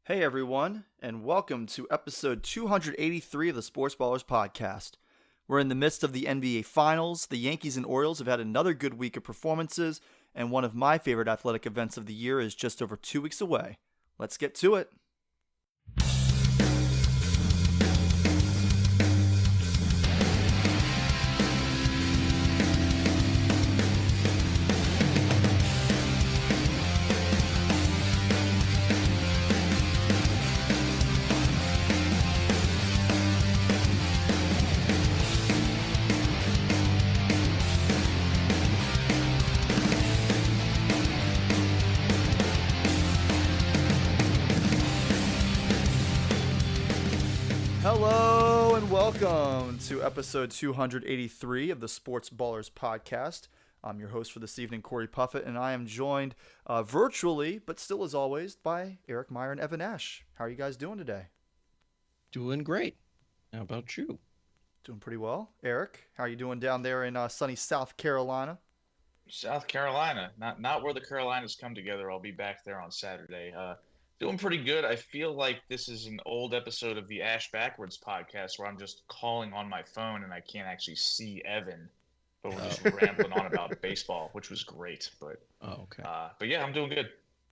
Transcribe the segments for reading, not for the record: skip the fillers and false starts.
Hey everyone, and welcome to episode 283 of the Sports Ballers podcast. We're in the midst of the NBA Finals. The Yankees and Orioles have had another good week of performances, and one of my favorite athletic events of the year is just over 2 weeks away. Let's get to it. Hello and welcome to episode 283 of the Sports Ballers podcast. I'm your host for this evening, Corey Puffett, and I am joined virtually, but still as always, by Eric Meyer and Evan Ash. How are you guys doing today? Doing great. How about you? Doing pretty well. Eric, how are you doing down there in sunny South Carolina? South Carolina, not where the Carolinas come together. I'll be back there on Saturday. Doing pretty good. I feel like this is an old episode of the Ash Backwards podcast where I'm just calling on my phone and I can't actually see Evan, but we're just rambling on about baseball, which was great. Okay. But yeah, I'm doing good.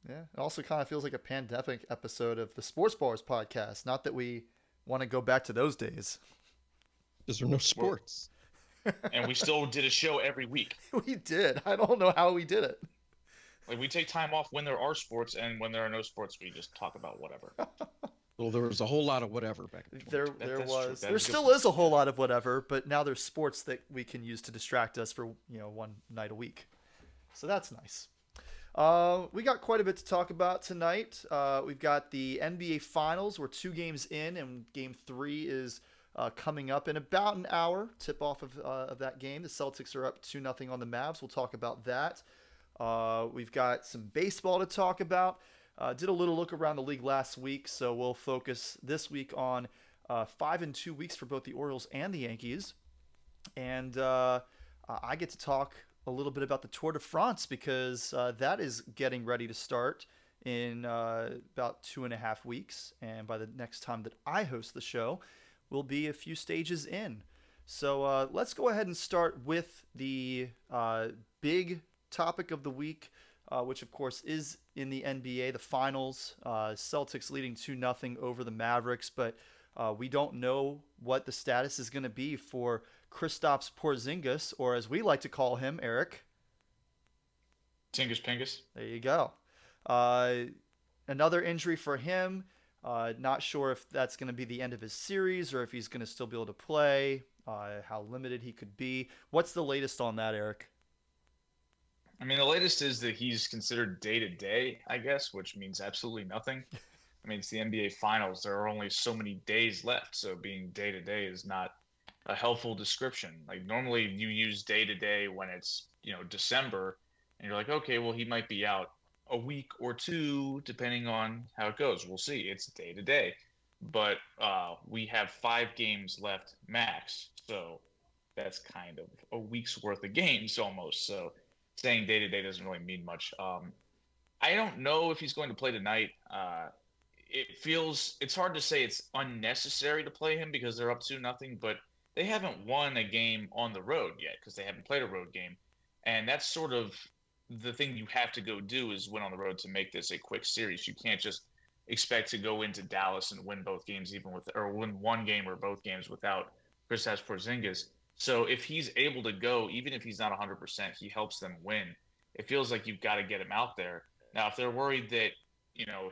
Yeah, it also kind of feels like a pandemic episode of the Sports Ballers podcast. Not that we want to go back to those days. Because there are no sports. And we still did a show every week. We did. I don't know how we did it. Like we take time off when there are sports, and when there are no sports, we just talk about whatever. Well, there was a whole lot of whatever back in There still is a whole lot of whatever, but now there's sports that we can use to distract us for one night a week. So that's nice. We got quite a bit to talk about tonight. We've got the NBA Finals. We're 2 games in, and Game 3 is coming up in about an hour. Tip off of that game. The Celtics are up 2-0 on the Mavs. We'll talk about that. We've got some baseball to talk about. Did a little look around the league last week, so we'll focus this week on 5 and 2 weeks for both the Orioles and the Yankees. And I get to talk a little bit about the Tour de France because that is getting ready to start in about 2.5 weeks. And by the next time that I host the show, we'll be a few stages in. So let's go ahead and start with the big topic of the week, which of course is in the NBA, the finals. Celtics leading 2-0 over the Mavericks, but we don't know what the status is going to be for Kristaps Porzingis, or as we like to call him, Eric. Tingus Pingus. There you go. Another injury for him. Not sure if that's going to be the end of his series or if he's going to still be able to play, how limited he could be. What's the latest on that, Eric? I mean, the latest is that he's considered day-to-day, I guess, which means absolutely nothing. I mean, it's the NBA Finals. There are only so many days left, so being day-to-day is not a helpful description. Like, normally you use day-to-day when it's, December, and you're like, okay, well, he might be out a week or two, depending on how it goes. We'll see. It's day-to-day. But we have 5 games left max, so that's kind of a week's worth of games almost, so saying day-to-day doesn't really mean much. I don't know if he's going to play tonight. It's hard to say it's unnecessary to play him because they're up 2-0, but they haven't won a game on the road yet because they haven't played a road game. And that's sort of the thing you have to go do is win on the road to make this a quick series. You can't just expect to go into Dallas and win both games or win one game or both games without Kristaps Porzingis. So if he's able to go, even if he's not 100%, he helps them win. It feels like you've got to get him out there. Now, if they're worried that,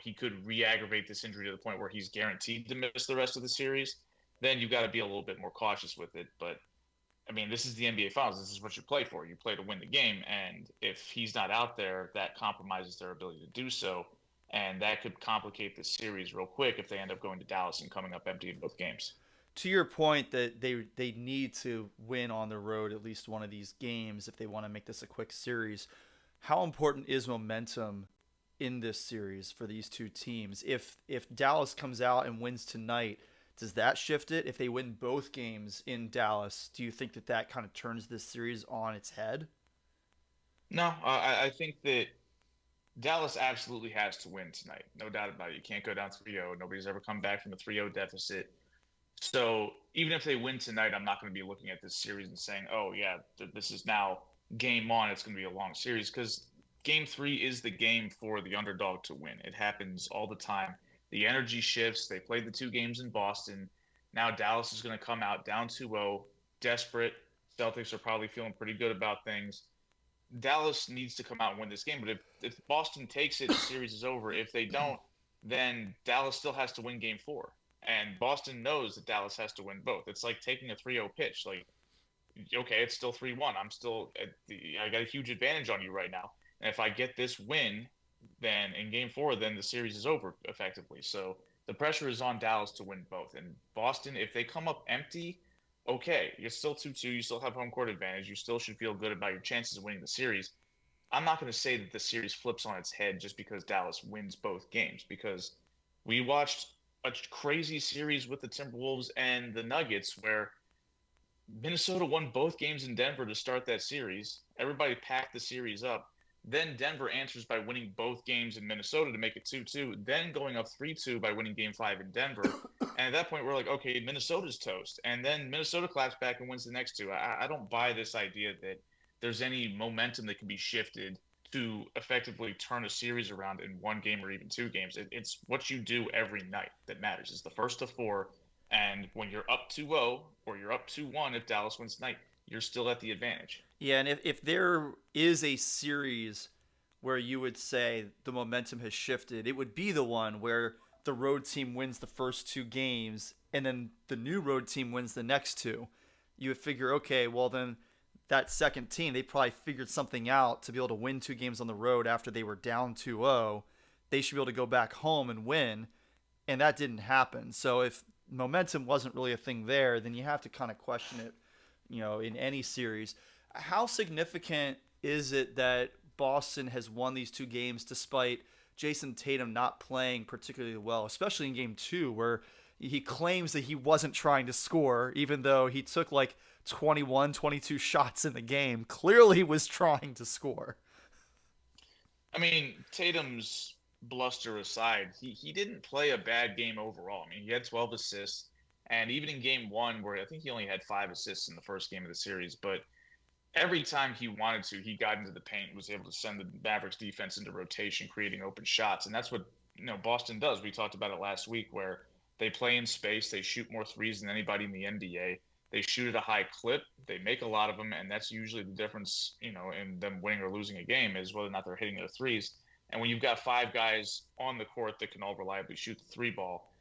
he could re-aggravate this injury to the point where he's guaranteed to miss the rest of the series, then you've got to be a little bit more cautious with it. But, I mean, this is the NBA Finals. This is what you play for. You play to win the game. And if he's not out there, that compromises their ability to do so. And that could complicate the series real quick if they end up going to Dallas and coming up empty in both games. To your point that they need to win on the road at least one of these games if they want to make this a quick series, how important is momentum in this series for these two teams? If Dallas comes out and wins tonight, does that shift it? If they win both games in Dallas, do you think that kind of turns this series on its head? No, I think that Dallas absolutely has to win tonight. No doubt about it. You can't go down 3-0. Nobody's ever come back from a 3-0 deficit. So even if they win tonight, I'm not going to be looking at this series and saying, oh, yeah, this is now game on. It's going to be a long series because game 3 is the game for the underdog to win. It happens all the time. The energy shifts. They played the 2 games in Boston. Now Dallas is going to come out down 2-0, desperate. Celtics are probably feeling pretty good about things. Dallas needs to come out and win this game. But if Boston takes it, the series is over. If they don't, then Dallas still has to win game 4. And Boston knows that Dallas has to win both. It's like taking a 3-0 pitch. Like, okay, it's still 3-1. I got a huge advantage on you right now. And if I get this win, then in game 4, then the series is over effectively. So the pressure is on Dallas to win both. And Boston, if they come up empty, okay, you're still 2-2. You still have home court advantage. You still should feel good about your chances of winning the series. I'm not going to say that the series flips on its head just because Dallas wins both games, because we watched a crazy series with the Timberwolves and the Nuggets where Minnesota won both games in Denver to start that series. Everybody packed the series up. Then Denver answers by winning both games in Minnesota to make it 2-2, then going up 3-2 by winning game 5 in Denver. And at that point, we're like, okay, Minnesota's toast. And then Minnesota claps back and wins the next 2. I don't buy this idea that there's any momentum that can be shifted to effectively turn a series around in 1 game or even 2 games. It's what you do every night that matters. It's the first of 4. And when you're up 2-0 or you're up 2-1, if Dallas wins tonight, you're still at the advantage. Yeah, and if there is a series where you would say the momentum has shifted, it would be the one where the road team wins the first 2 games and then the new road team wins the next 2. You would figure, okay, well then that second team, they probably figured something out to be able to win 2 games on the road after they were down 2-0. They should be able to go back home and win, and that didn't happen. So if momentum wasn't really a thing there, then you have to kind of question it, in any series. How significant is it that Boston has won these 2 games despite Jason Tatum not playing particularly well, especially in game 2 where he claims that he wasn't trying to score, even though he took like 21, 22 shots in the game, clearly was trying to score. I mean, Tatum's bluster aside, he didn't play a bad game overall. I mean, he had 12 assists, and even in game 1, where I think he only had 5 assists in the first game of the series, but every time he wanted to, he got into the paint, was able to send the Mavericks defense into rotation, creating open shots, and that's what Boston does. We talked about it last week, where they play in space, they shoot more threes than anybody in the NBA. They shoot at a high clip. They make a lot of them, and that's usually the difference, in them winning or losing a game is whether or not they're hitting their threes. And when you've got 5 guys on the court that can all reliably shoot the 3 ball,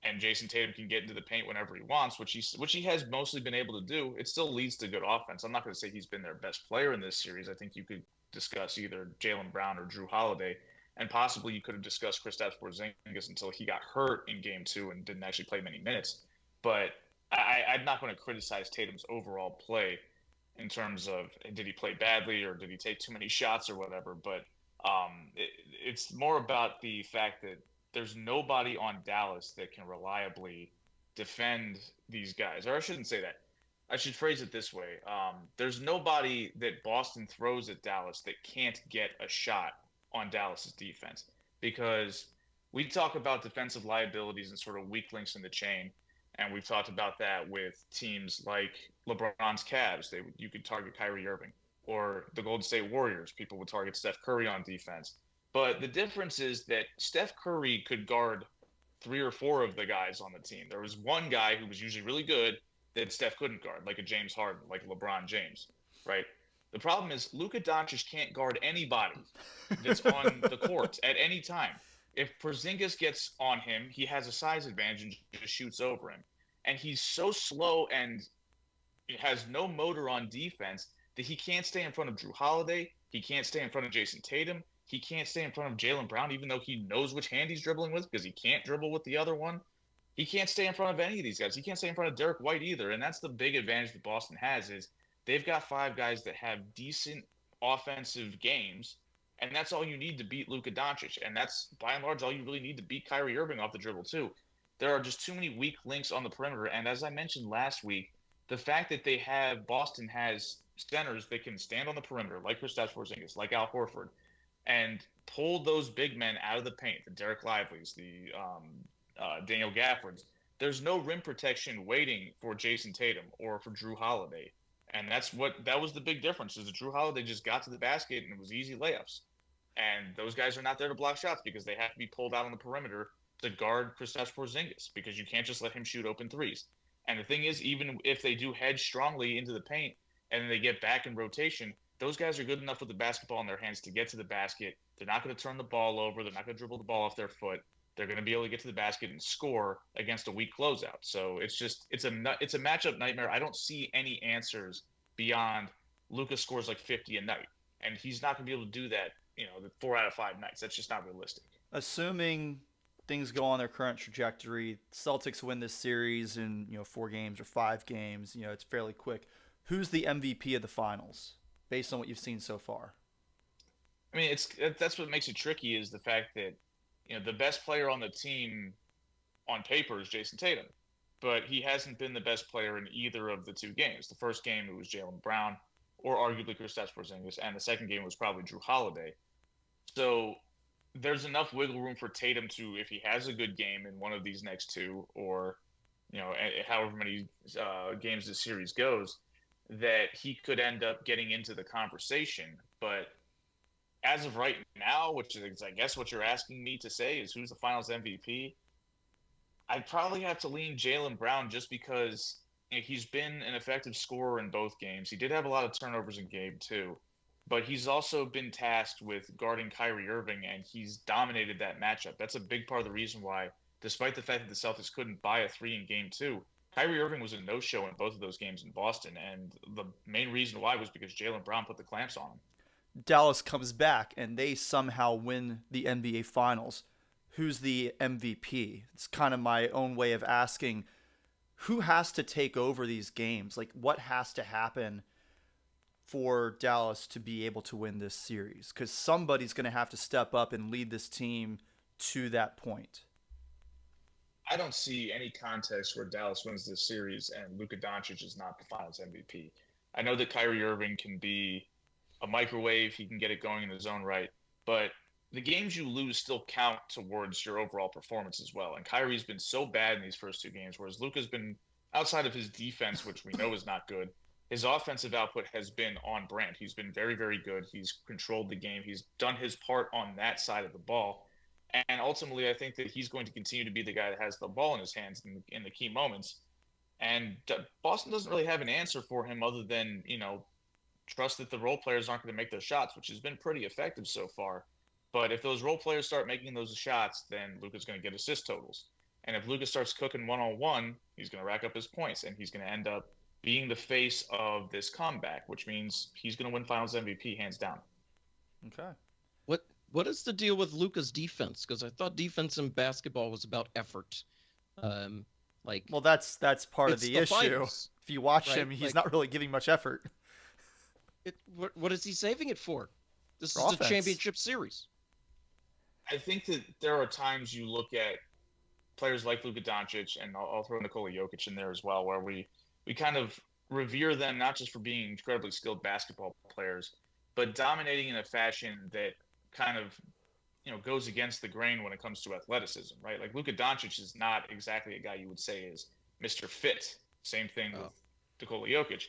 and Jason Tatum can get into the paint whenever he wants, which he has mostly been able to do, it still leads to good offense. I'm not going to say he's been their best player in this series. I think you could discuss either Jaylen Brown or Drew Holiday, and possibly you could have discussed Kristaps Porzingis until he got hurt in game 2 and didn't actually play many minutes. But I'm not going to criticize Tatum's overall play in terms of did he play badly or did he take too many shots or whatever. But it's more about the fact that there's nobody on Dallas that can reliably defend these guys. Or I shouldn't say that. I should phrase it this way. There's nobody that Boston throws at Dallas that can't get a shot on Dallas's defense. Because we talk about defensive liabilities and sort of weak links in the chain. And we've talked about that with teams like LeBron's Cavs. You could target Kyrie Irving. Or the Golden State Warriors. People would target Steph Curry on defense. But the difference is that Steph Curry could guard 3 or 4 of the guys on the team. There was one guy who was usually really good that Steph couldn't guard, like a James Harden, like LeBron James, right? The problem is Luka Doncic can't guard anybody that's on the court at any time. If Porzingis gets on him, he has a size advantage and just shoots over him. And he's so slow and has no motor on defense that he can't stay in front of Drew Holiday. He can't stay in front of Jason Tatum. He can't stay in front of Jaylen Brown, even though he knows which hand he's dribbling with because he can't dribble with the other one. He can't stay in front of any of these guys. He can't stay in front of Derek White either. And that's the big advantage that Boston has is they've got 5 guys that have decent offensive games, and that's all you need to beat Luka Doncic. And that's, by and large, all you really need to beat Kyrie Irving off the dribble, too. There are just too many weak links on the perimeter. And as I mentioned last week, the fact that Boston has centers that can stand on the perimeter, like Kristaps Porzingis, like Al Horford, and pull those big men out of the paint, the Derek Lively's, the Daniel Gafford's. There's no rim protection waiting for Jason Tatum or for Drew Holiday. And that was the big difference, is that Drew Holiday just got to the basket and it was easy layups. And those guys are not there to block shots because they have to be pulled out on the perimeter to guard Kristaps Porzingis, because you can't just let him shoot open threes. And the thing is, even if they do hedge strongly into the paint and then they get back in rotation, those guys are good enough with the basketball in their hands to get to the basket. They're not going to turn the ball over. They're not going to dribble the ball off their foot. They're going to be able to get to the basket and score against a weak closeout. So it's a matchup nightmare. I don't see any answers beyond Luka scores like 50 a night, and he's not going to be able to do that, the 4 out of 5 nights. That's just not realistic. Assuming things go on their current trajectory, Celtics win this series in 4 games or 5 games. It's fairly quick. Who's the MVP of the finals based on what you've seen so far? I mean, that's what makes it tricky, is the fact that the best player on the team on paper is Jason Tatum, but he hasn't been the best player in either of the 2 games. The first game, it was Jaylen Brown, or arguably Kristaps Porzingis, and the second game was probably Drew Holiday. So there's enough wiggle room for Tatum to, if he has a good game in one of these next 2, or however many games this series goes, that he could end up getting into the conversation. But as of right now, which is, I guess, what you're asking me to say, is who's the finals MVP, I'd probably have to lean Jaylen Brown, just because he's been an effective scorer in both games. He did have a lot of turnovers in game 2, but he's also been tasked with guarding Kyrie Irving, and he's dominated that matchup. That's a big part of the reason why, despite the fact that the Celtics couldn't buy a 3 in game 2, Kyrie Irving was a no-show in both of those games in Boston, and the main reason why was because Jaylen Brown put the clamps on him. Dallas comes back and they somehow win the NBA Finals. Who's the MVP? It's kind of my own way of asking, who has to take over these games? Like, what has to happen for Dallas to be able to win this series? Because somebody's going to have to step up and lead this team to that point. I don't see any context where Dallas wins this series and Luka Doncic is not the Finals MVP. I know that Kyrie Irving can be a microwave. He can get it going in his own right. But the games you lose still count towards your overall performance as well. And Kyrie's been so bad in these first 2 games, whereas Luka's been, outside of his defense, which we know is not good, his offensive output has been on brand. He's been very, very good. He's controlled the game. He's done his part on that side of the ball. And ultimately, I think that he's going to continue to be the guy that has the ball in his hands in the key moments. And Boston doesn't really have an answer for him other than, trust that the role players aren't going to make those shots, which has been pretty effective so far. But if those role players start making those shots, then Luka's going to get assist totals. And if Luka starts cooking one-on-one, he's going to rack up his points, and he's going to end up being the face of this comeback, which means he's going to win Finals MVP hands down. Okay. What is the deal with Luka's defense? Because I thought defense in basketball was about effort. Well, that's part of the issue. Finals, if you watch right? him, he's not really giving much effort. What is he saving it for? This For is offense. a championship series. I think that there are times you look at players like Luka Doncic, and I'll throw Nikola Jokic in there as well, where we kind of revere them not just for being incredibly skilled basketball players, but dominating in a fashion that kind of goes against the grain when it comes to athleticism, right? Like Luka Doncic is not exactly a guy you would say is Mr. Fit. Same thing with Nikola Jokic.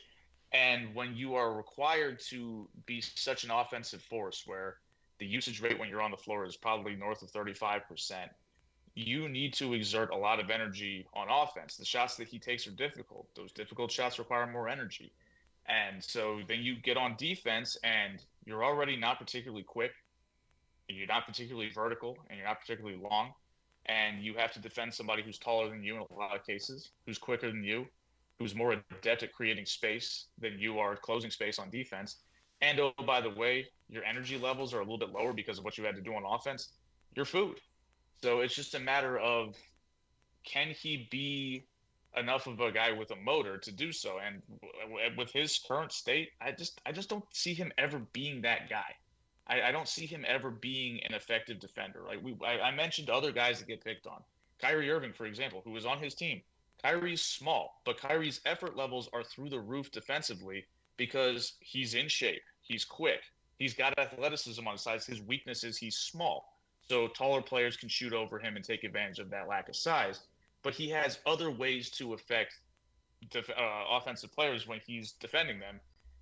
And when you are required to be such an offensive force where the usage rate when you're on the floor is probably north of 35%, you need to exert a lot of energy on offense. The shots that he takes are difficult. Those difficult shots require more energy. And so then you get on defense and you're already not particularly quick. You're not particularly vertical, and you're not particularly long. And you have to defend somebody who's taller than you in a lot of cases, who's quicker than you, who's more adept at creating space than you are closing space on defense. And, oh, by the way, your energy levels are a little bit lower because of what you had to do on offense. You're food. So it's just a matter of, can he be enough of a guy with a motor to do so? And with his current state, I just don't see him ever being that guy. I don't see him ever being an effective defender. Like I mentioned other guys that get picked on. Kyrie Irving, for example, who was on his team. Kyrie's small, but Kyrie's effort levels are through the roof defensively because he's in shape. He's quick. He's got athleticism on his side. His weakness is he's small. So taller players can shoot over him and take advantage of that lack of size. But he has other ways to affect offensive players when he's defending them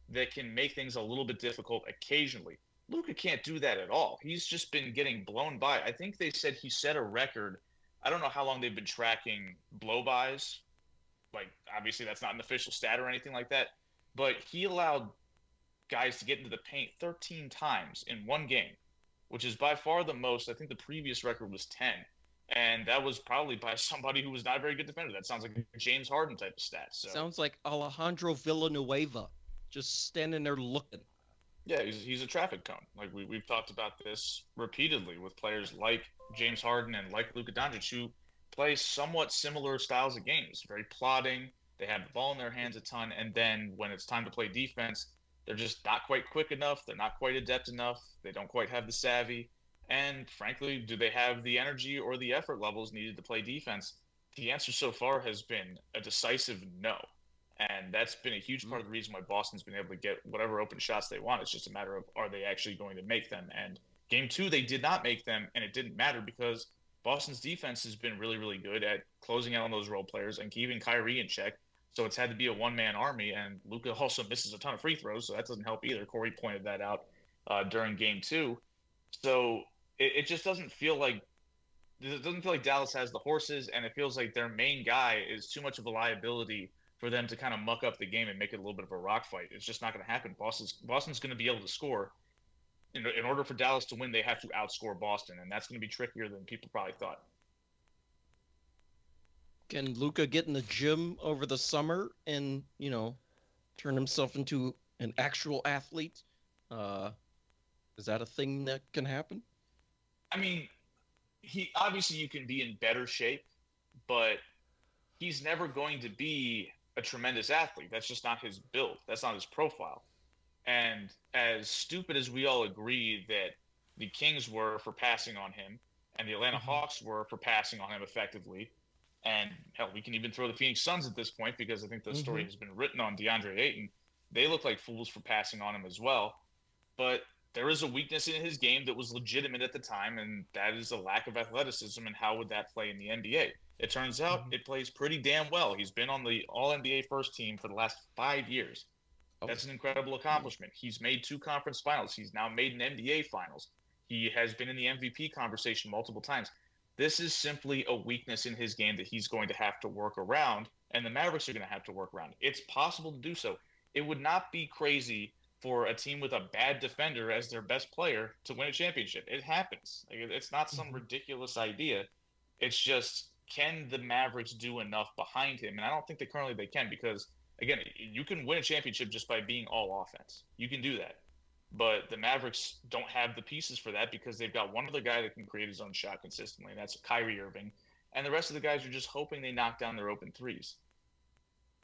that can make things a little bit difficult occasionally. Luka can't do that at all. He's just been getting blown by. I think they said he set a record. I don't know how long they've been tracking blow-bys. Like, obviously, that's not an official stat or anything like that. But he allowed guys to get into the paint 13 times in one game, which is by far the most. I think the previous record was 10. And that was probably by somebody who was not a very good defender. That sounds like a James Harden type of stat. So. Sounds like Alejandro Villanueva just standing there looking. Yeah, he's a traffic cone. Like we've talked about this repeatedly with players like James Harden and like Luka Doncic, who play somewhat similar styles of games. Very plodding. They have the ball in their hands a ton. And then when it's time to play defense, they're just not quite quick enough. They're not quite adept enough. They don't quite have the savvy. And frankly, do they have the energy or the effort levels needed to play defense? The answer so far has been a decisive no. And that's been a huge part of the reason why Boston's been able to get whatever open shots they want. It's just a matter of, are they actually going to make them? And game 2, they did not make them, and it didn't matter because Boston's defense has been really, really good at closing out on those role players and keeping Kyrie in check. So it's had to be a one-man army, and Luka also misses a ton of free throws, so that doesn't help either. Corey pointed that out during game 2. So it just doesn't feel like Dallas has the horses, and it feels like their main guy is too much of a liability for them to kind of muck up the game and make it a little bit of a rock fight. It's just not going to happen. Boston's going to be able to score. In order for Dallas to win, they have to outscore Boston, and that's going to be trickier than people probably thought. Can Luka get in the gym over the summer and, turn himself into an actual athlete? Is that a thing that can happen? I mean, you can be in better shape, but he's never going to be a tremendous athlete. That's just not his build. That's not his profile. And as stupid as we all agree that the Kings were for passing on him and the Atlanta Hawks were for passing on him effectively, and hell, we can even throw the Phoenix Suns at this point because I think the story has been written on DeAndre Ayton. They look like fools for passing on him as well. But there is a weakness in his game that was legitimate at the time, and that is a lack of athleticism. And how would that play in the NBA? It turns out it plays pretty damn well. He's been on the All-NBA first team for the last 5 years. That's an incredible accomplishment. He's made 2 conference finals. He's now made an NBA finals. He has been in the MVP conversation multiple times. This is simply a weakness in his game that he's going to have to work around, and the Mavericks are going to have to work around. It's possible to do so. It would not be crazy for a team with a bad defender as their best player to win a championship. It happens. It's not some ridiculous idea. It's just, can the Mavericks do enough behind him? And I don't think they can because, again, you can win a championship just by being all offense. You can do that. But the Mavericks don't have the pieces for that because they've got one other guy that can create his own shot consistently, and that's Kyrie Irving. And the rest of the guys are just hoping they knock down their open threes.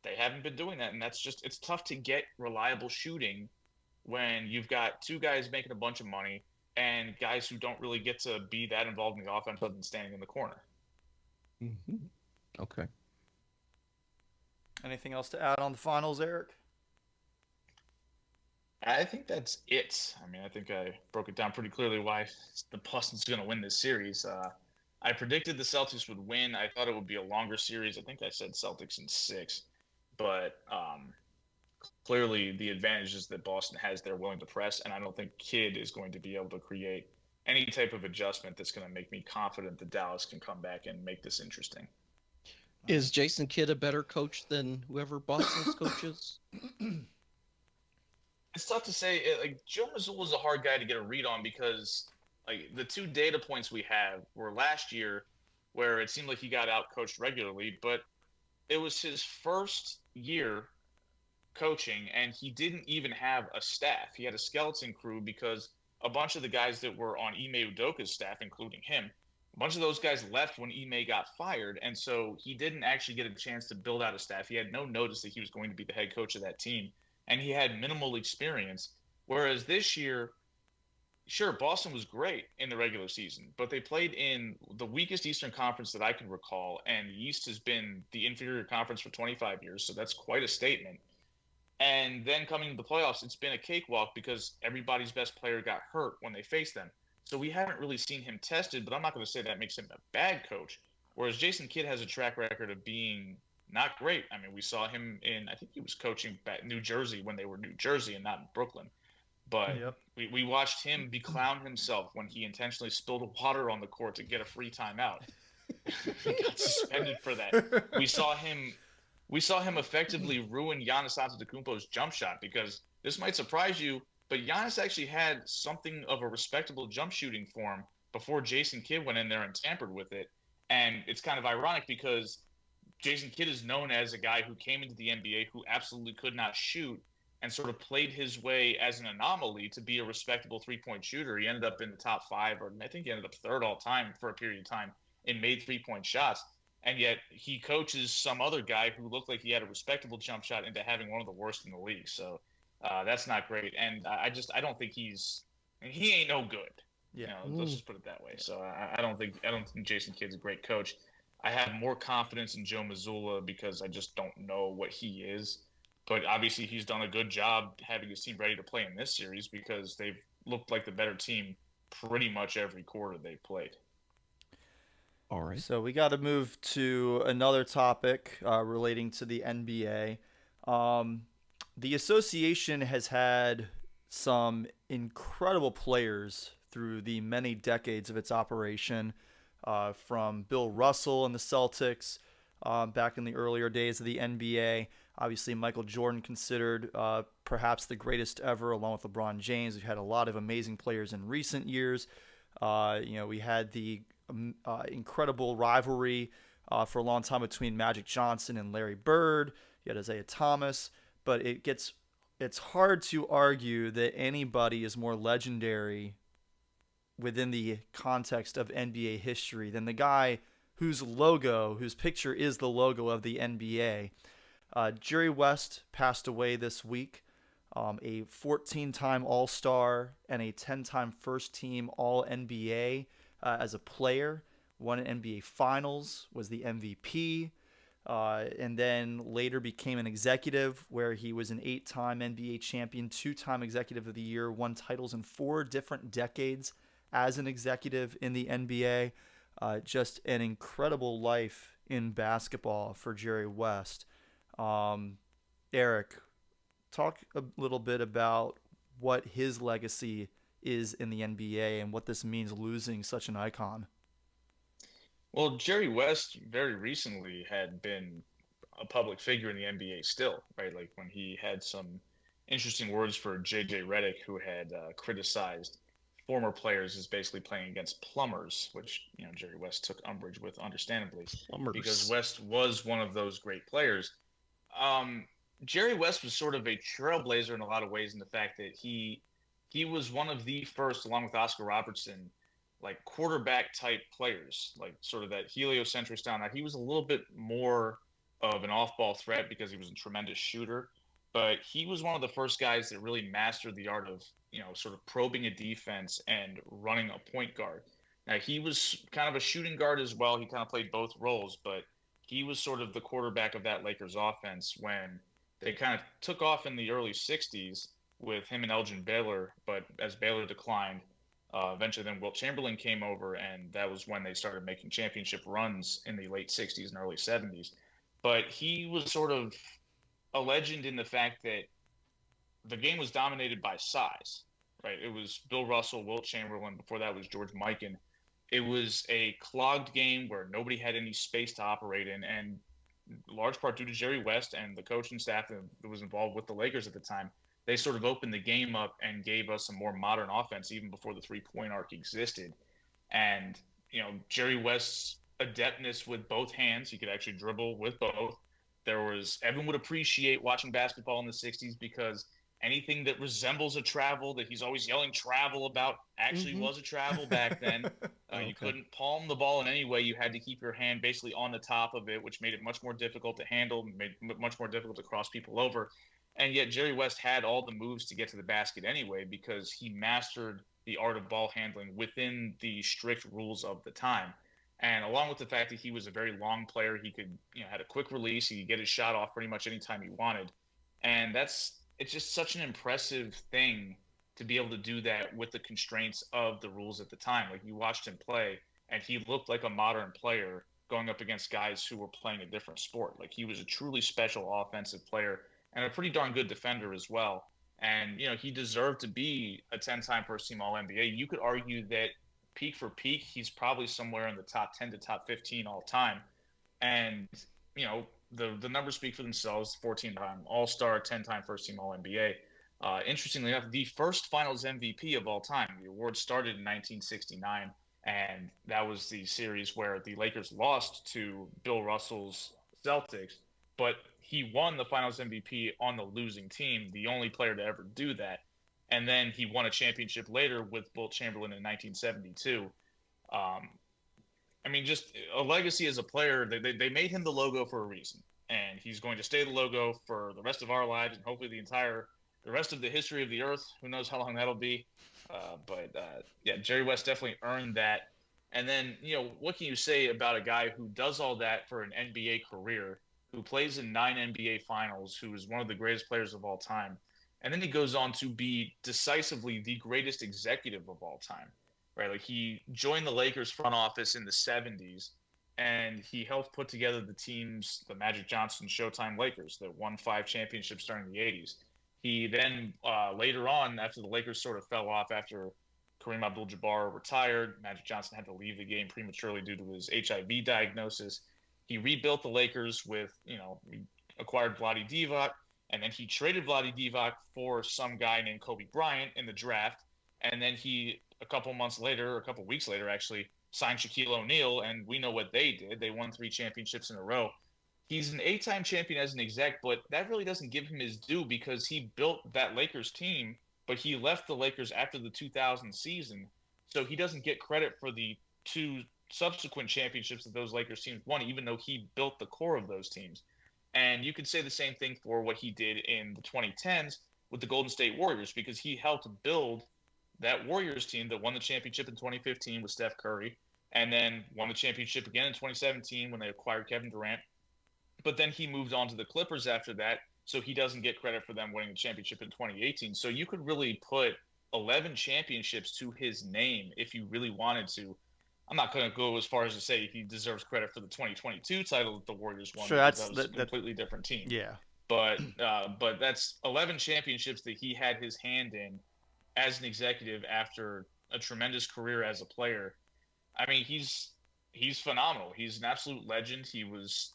They haven't been doing that, and it's tough to get reliable shooting when you've got 2 guys making a bunch of money and guys who don't really get to be that involved in the offense other than standing in the corner. Okay. Anything else to add on the finals, Eric? I think that's it. I mean, I think I broke it down pretty clearly why the Boston's going to win this series. I predicted the Celtics would win. I thought it would be a longer series. I think I said Celtics in 6. But clearly the advantage is that Boston has their willing to press, and I don't think Kidd is going to be able to create any type of adjustment that's going to make me confident that Dallas can come back and make this interesting. Is Jason Kidd a better coach than whoever Boston's coach is? It's tough to say. Joe Mazzulla is a hard guy to get a read on because the 2 data points we have were last year where it seemed like he got out-coached regularly, but it was his first year coaching, and he didn't even have a staff. He had a skeleton crew because a bunch of the guys that were on Ime Udoka's staff, including him, a bunch of those guys left when Ime got fired, and so he didn't actually get a chance to build out a staff. He had no notice that he was going to be the head coach of that team, and he had minimal experience. Whereas this year, sure, Boston was great in the regular season, but they played in the weakest Eastern Conference that I can recall, and the East has been the inferior conference for 25 years, so that's quite a statement. And then coming to the playoffs, it's been a cakewalk because everybody's best player got hurt when they faced them. So we haven't really seen him tested, but I'm not going to say that makes him a bad coach. Whereas Jason Kidd has a track record of being not great. I mean, we saw him I think he was coaching back New Jersey when they were New Jersey and not in Brooklyn. But Yep. we watched him beclown himself when he intentionally spilled water on the court to get a free timeout. He got suspended for that. We saw him effectively ruin Giannis Antetokounmpo's jump shot, because this might surprise you, but Giannis actually had something of a respectable jump shooting form before Jason Kidd went in there and tampered with it. And it's kind of ironic because Jason Kidd is known as a guy who came into the NBA who absolutely could not shoot and sort of played his way as an anomaly to be a respectable three-point shooter. He ended up in the top 5, or I think he ended up third all time for a period of time, and made three-point shots. And yet he coaches some other guy who looked like he had a respectable jump shot into having one of the worst in the league. So that's not great. And I don't think he ain't no good. Yeah. Let's just put it that way. So I don't think Jason Kidd's a great coach. I have more confidence in Joe Mazzulla because I just don't know what he is. But obviously he's done a good job having his team ready to play in this series because they've looked like the better team pretty much every quarter they played. All right. So we got to move to another topic relating to the NBA. The association has had some incredible players through the many decades of its operation, from Bill Russell and the Celtics back in the earlier days of the NBA. Obviously, Michael Jordan considered perhaps the greatest ever, along with LeBron James. We've had a lot of amazing players in recent years. We had the incredible rivalry for a long time between Magic Johnson and Larry Bird. You had Isaiah Thomas, but it's hard to argue that anybody is more legendary within the context of NBA history than the guy whose picture is the logo of the NBA. Jerry West passed away this week, a 14-time All-Star and a 10-time first-team All-NBA as a player, won an NBA Finals, was the MVP, and then later became an executive where he was an 8-time NBA champion, 2-time executive of the year, won titles in 4 different decades as an executive in the NBA. Just an incredible life in basketball for Jerry West. Eric, talk a little bit about what his legacy is in the NBA and what this means losing such an icon. Well, Jerry West very recently had been a public figure in the NBA still, right? Like when he had some interesting words for J.J. Redick, who had criticized former players as basically playing against plumbers, which, Jerry West took umbrage with, understandably, because West was one of those great players. Jerry West was sort of a trailblazer in a lot of ways in the fact that he was one of the first, along with Oscar Robertson, like quarterback type players, like sort of that heliocentric style. Now, he was a little bit more of an off-ball threat because he was a tremendous shooter, but he was one of the first guys that really mastered the art of, sort of probing a defense and running a point guard. Now, he was kind of a shooting guard as well. He kind of played both roles, but he was sort of the quarterback of that Lakers offense when they kind of took off in the early 60s with him and Elgin Baylor, but as Baylor declined, eventually then Wilt Chamberlain came over, and that was when they started making championship runs in the late 60s and early 70s. But he was sort of a legend in the fact that the game was dominated by size, right? It was Bill Russell, Wilt Chamberlain. Before that was George Mikan. It was a clogged game where nobody had any space to operate in, and large part due to Jerry West and the coaching staff that was involved with the Lakers at the time. They sort of opened the game up and gave us a more modern offense even before the three-point arc existed. And, Jerry West's adeptness with both hands, he could actually dribble with both. Everyone would appreciate watching basketball in the 60s because anything that resembles a travel that he's always yelling travel about actually was a travel back then. Okay. You couldn't palm the ball in any way. You had to keep your hand basically on the top of it, which made it much more difficult to handle, made it much more difficult to cross people over. And yet Jerry West had all the moves to get to the basket anyway because he mastered the art of ball handling within the strict rules of the time. And along with the fact that he was a very long player, he could, had a quick release. He could get his shot off pretty much anytime he wanted. And it's just such an impressive thing to be able to do that with the constraints of the rules at the time. Like, you watched him play, and he looked like a modern player going up against guys who were playing a different sport. Like, he was a truly special offensive player and a pretty darn good defender as well. And, he deserved to be a 10-time first team All NBA. You could argue that peak for peak, he's probably somewhere in the top 10 to top 15 all time. And, the numbers speak for themselves: 14-time All-Star, 10-time first team All NBA. Interestingly enough, the first Finals MVP of all time. The award started in 1969, and that was the series where the Lakers lost to Bill Russell's Celtics, but he won the Finals MVP on the losing team, the only player to ever do that. And then he won a championship later with Wilt Chamberlain in 1972. Just a legacy as a player. They made him the logo for a reason, and he's going to stay the logo for the rest of our lives, and hopefully the rest of the history of the earth. Who knows how long that'll be? Yeah, Jerry West definitely earned that. And then, what can you say about a guy who does all that for an NBA career, who plays in 9 NBA finals, who is one of the greatest players of all time? And then he goes on to be decisively the greatest executive of all time, right? Like, he joined the Lakers front office in the 70s, and he helped put together the teams, the Magic Johnson Showtime Lakers, that won 5 championships during the 80s. He then, later on, after the Lakers sort of fell off after Kareem Abdul-Jabbar retired, Magic Johnson had to leave the game prematurely due to his HIV diagnosis. He rebuilt the Lakers with, acquired Vlade Divac, and then he traded Vlade Divac for some guy named Kobe Bryant in the draft. And then he, a couple weeks later, actually, signed Shaquille O'Neal, and we know what they did. They won 3 championships in a row. He's an 8-time champion as an exec, but that really doesn't give him his due, because he built that Lakers team, but he left the Lakers after the 2000 season. So he doesn't get credit for the 2 subsequent championships that those Lakers teams won, even though he built the core of those teams. And you could say the same thing for what he did in the 2010s with the Golden State Warriors, because he helped build that Warriors team that won the championship in 2015 with Steph Curry, and then won the championship again in 2017 when they acquired Kevin Durant. But then he moved on to the Clippers after that, so he doesn't get credit for them winning the championship in 2018. So you could really put 11 championships to his name if you really wanted to. I'm not going to go as far as to say he deserves credit for the 2022 title that the Warriors won. Sure, that was a completely different team. Yeah. But that's 11 championships that he had his hand in as an executive after a tremendous career as a player. I mean, he's phenomenal. He's an absolute legend. He was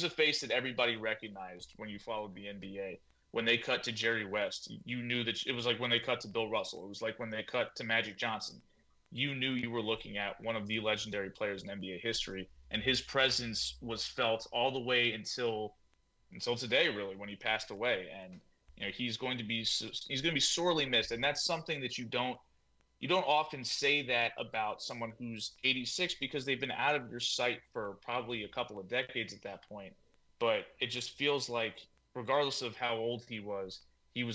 a face that everybody recognized when you followed the NBA. When they cut to Jerry West, you knew that it was like when they cut to Bill Russell. It was like when they cut to Magic Johnson. You knew you were looking at one of the legendary players in NBA history, and his presence was felt all the way until today, really, when he passed away. And he's going to be sorely missed, and that's something that you don't often say that about someone who's 86, because they've been out of your sight for probably a couple of decades at that point. But it just feels like, regardless of how old he was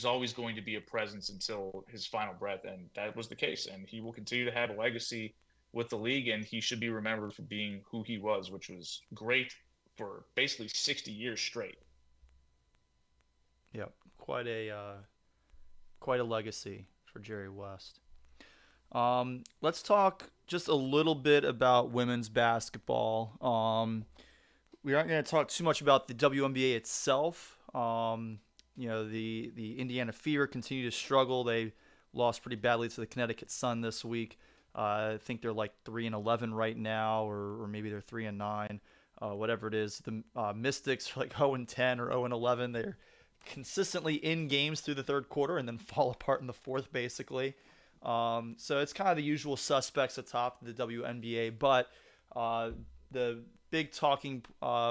always going to be a presence until his final breath, and that was the case. And he will continue to have a legacy with the league, and he should be remembered for being who he was, which was great for basically 60 years straight. Yeah, quite a legacy for Jerry West. Let's talk just a little bit about women's basketball. We aren't going to talk too much about the WNBA itself. The Indiana Fever continue to struggle. They lost pretty badly to the Connecticut Sun this week. I think they're like 3-11 right now, or maybe they're 3-9, whatever it is. The Mystics are like 0-10 or 0-11. They're consistently in games through the third quarter and then fall apart in the fourth, basically. So it's kind of the usual suspects atop the WNBA, but the big talking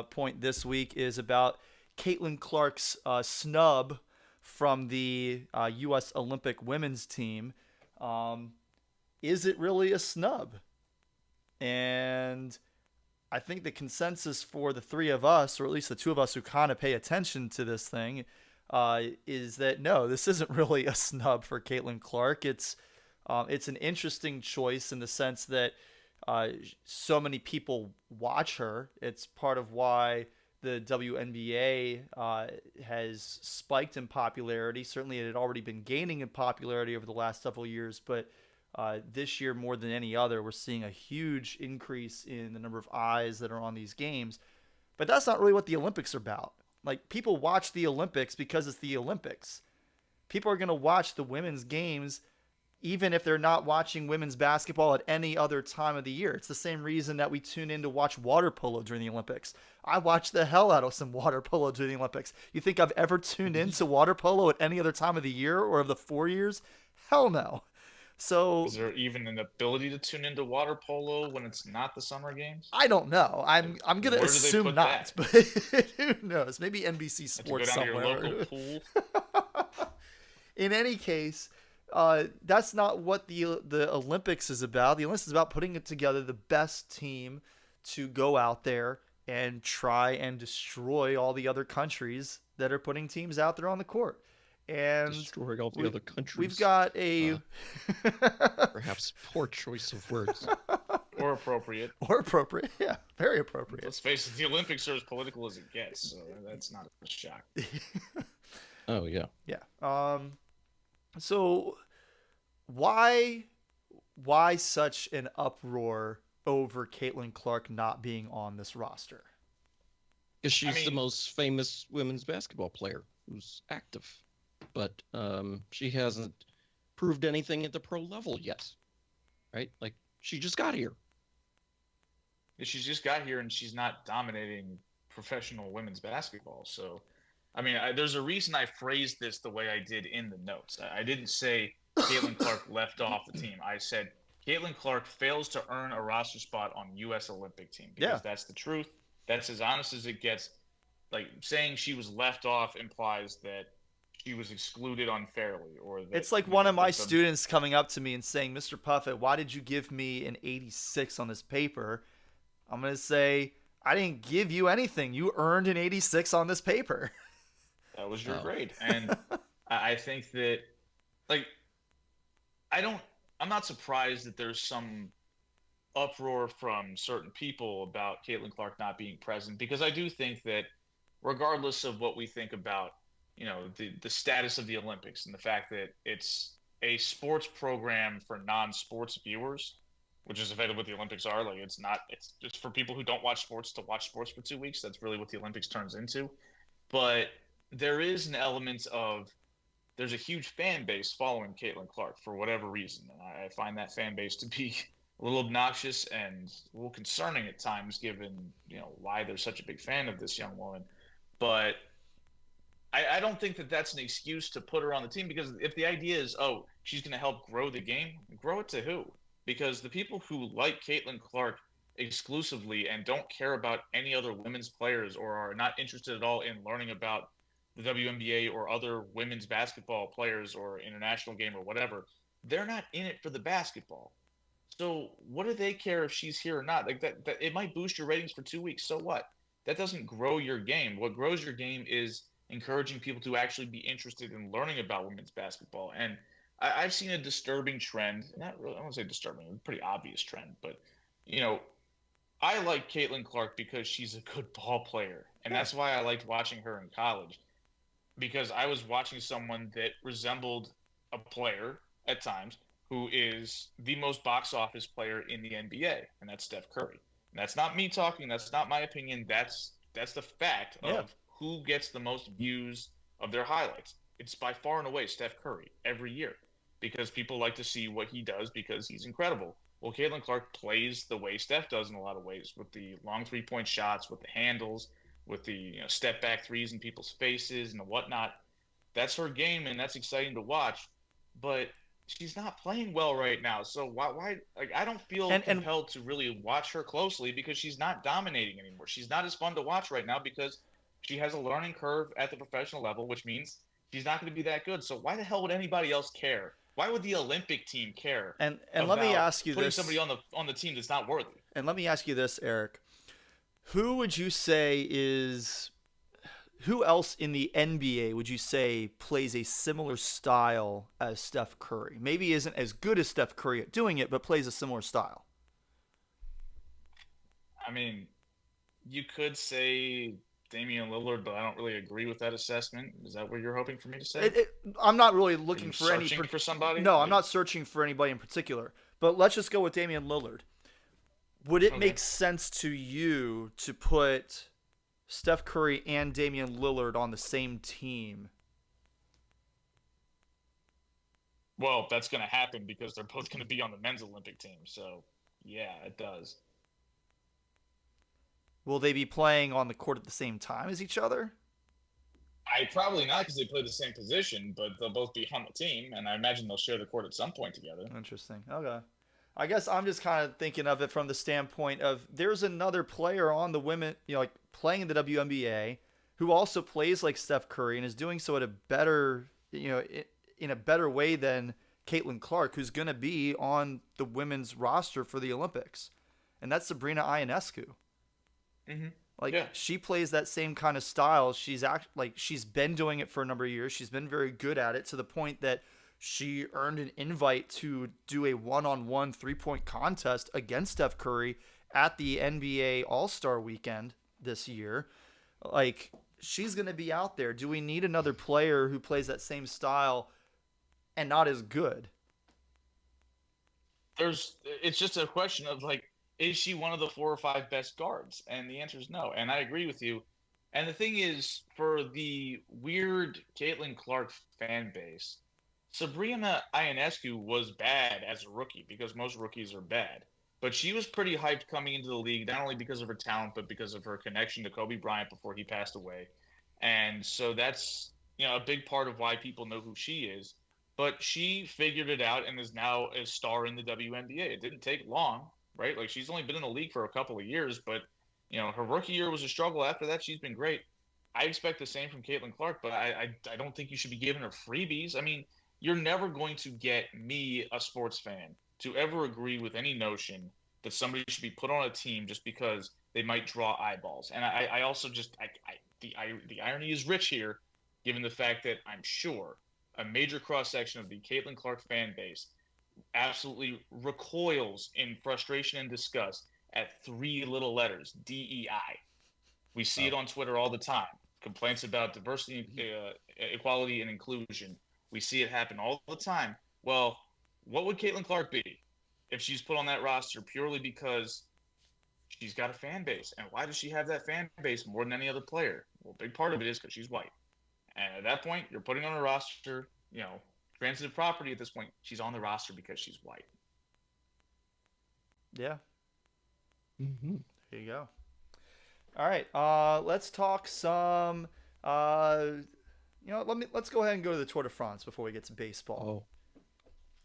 point this week is about Caitlin Clark's snub from the U.S. Olympic women's team. Is it really a snub? And I think the consensus for the three of us, or at least the two of us who kind of pay attention to this thing, is that no, this isn't really a snub for Caitlin Clark. It's an interesting choice in the sense that so many people watch her. It's part of why the WNBA has spiked in popularity. Certainly, it had already been gaining in popularity over the last several years, but this year, more than any other, we're seeing a huge increase in the number of eyes that are on these games. But that's not really what the Olympics are about. Like, people watch the Olympics because it's the Olympics. People are going to watch the women's games even if they're not watching women's basketball at any other time of the year. It's the same reason that we tune in to watch water polo during the Olympics. I watch the hell out of some water polo during the Olympics. You think I've ever tuned into water polo at any other time of the year or of the 4 years? Hell no. So is there even an ability to tune into water polo when it's not the summer games? I don't know. I'm gonna assume not, but who knows? Maybe NBC Sports to go down somewhere. To your local pool. In any case, that's not what the Olympics is about. The Olympics is about putting together the best team to go out there and try and destroy all the other countries that are putting teams out there on the court. And destroying all the other countries. We've got a perhaps poor choice of words. Or appropriate. Or appropriate, yeah. Very appropriate. Let's face it, the Olympics are as political as it gets, so that's not a shock. Oh, yeah. Yeah. So why such an uproar over Caitlin Clark not being on this roster? Because she's the most famous women's basketball player who's active. But she hasn't proved anything at the pro level yet, right? Like, she just got here. She's just got here, and she's not dominating professional women's basketball. So, I mean, there's a reason I phrased this the way I did in the notes. I didn't say Caitlin Clark left off the team. I said Caitlin Clark fails to earn a roster spot on U.S. Olympic team. Because that's the truth. That's as honest as it gets. Like, saying she was left off implies that she was excluded unfairly, or that, it's like one of my students coming up to me and saying, "Mr. Puffett, why did you give me an 86 on this paper?" I'm going to say, I didn't give you anything. You earned an 86 on this paper. That was your grade. And I think that, like, I'm not surprised that there's some uproar from certain people about Caitlin Clark not being present, because I do think that regardless of what we think about, you know, the status of the Olympics and the fact that it's a sports program for non-sports viewers, which is effectively what the Olympics are. Like, it's just for people who don't watch sports to watch sports for 2 weeks. That's really what the Olympics turns into. But there is an element of, there's a huge fan base following Caitlin Clark for whatever reason. And I find that fan base to be a little obnoxious and a little concerning at times, given, you know, why they're such a big fan of this young woman. But I don't think that that's an excuse to put her on the team, because if the idea is, oh, she's going to help grow the game, grow it to who? Because the people who like Caitlin Clark exclusively and don't care about any other women's players, or are not interested at all in learning about the WNBA or other women's basketball players or international game or whatever, they're not in it for the basketball. So what do they care if she's here or not? Like, that it might boost your ratings for 2 weeks. So what? That doesn't grow your game. What grows your game is encouraging people to actually be interested in learning about women's basketball. And I've seen a disturbing trend. Not really, I won't say disturbing, a pretty obvious trend. But, you know, I like Caitlin Clark because she's a good ball player. And that's why I liked watching her in college. Because I was watching someone that resembled a player at times who is the most box office player in the NBA, and that's Steph Curry. And that's not me talking. That's not my opinion. That's the fact of who gets the most views of their highlights. It's by far and away Steph Curry every year, because people like to see what he does because he's incredible. Well, Caitlin Clark plays the way Steph does in a lot of ways, with the long three-point shots, with the handles, with the step-back threes in people's faces and whatnot. That's her game, and that's exciting to watch. But she's not playing well right now. So why like, I don't feel compelled to really watch her closely, because she's not dominating anymore. She's not as fun to watch right now because she has a learning curve at the professional level, which means she's not going to be that good. So why the hell would anybody else care? Why would the Olympic team care? And let me ask you putting this: somebody on the team that's not worthy. And let me ask you this, Eric: who would you say who else in the NBA would you say plays a similar style as Steph Curry? Maybe isn't as good as Steph Curry at doing it, but plays a similar style. I mean, you could say Damian Lillard, but I don't really agree with that assessment. Is that what you're hoping for me to say? I'm not really Are looking you for any. searching for somebody? No, I'm Like, not searching for anybody in particular. But let's just go with Damian Lillard. Would it Okay. make sense to you to put Steph Curry and Damian Lillard on the same team? Well, that's going to happen because they're both going to be on the men's Olympic team. So, yeah, it does. Will they be playing on the court at the same time as each other? I probably not because they play the same position, but they'll both be on the team, and I imagine they'll share the court at some point together. Interesting. Okay. I guess I'm just kind of thinking of it from the standpoint of there's another player on the women, like playing in the WNBA who also plays like Steph Curry and is doing so at a better, in a better way than Caitlin Clark, who's going to be on the women's roster for the Olympics. And that's Sabrina Ionescu. Mm-hmm. She plays that same kind of style. She's been doing it for a number of years. She's been very good at it to the point that she earned an invite to do a one-on-one three-point contest against Steph Curry at the NBA All-Star Weekend this year. She's going to be out there. Do we need another player who plays that same style and not as good? It's just a question of is she one of the 4 or 5 best guards? And the answer is no. And I agree with you. And the thing is, for the weird Caitlin Clark fan base, Sabrina Ionescu was bad as a rookie because most rookies are bad. But she was pretty hyped coming into the league, not only because of her talent, but because of her connection to Kobe Bryant before he passed away. And so that's, a big part of why people know who she is. But she figured it out and is now a star in the WNBA. It didn't take long, right? She's only been in the league for a couple of years, but, her rookie year was a struggle. After that, she's been great. I expect the same from Caitlin Clark, but I don't think you should be giving her freebies. I mean, you're never going to get me, a sports fan, to ever agree with any notion that somebody should be put on a team just because they might draw eyeballs. And I also the irony is rich here, given the fact that I'm sure a major cross-section of the Caitlin Clark fan base absolutely recoils in frustration and disgust at 3 little letters, DEI. We see it on Twitter all the time. Complaints about diversity, equality, and inclusion. We see it happen all the time. Well, what would Caitlin Clark be if she's put on that roster purely because she's got a fan base? And why does she have that fan base more than any other player? Well, a big part of it is because she's white. And at that point, you're putting on a roster, transitive property at this point. She's on the roster because she's white. Yeah. Mm-hmm. There you go. All right. Let's talk some. Let's go ahead and go to the Tour de France before we get to baseball. Oh.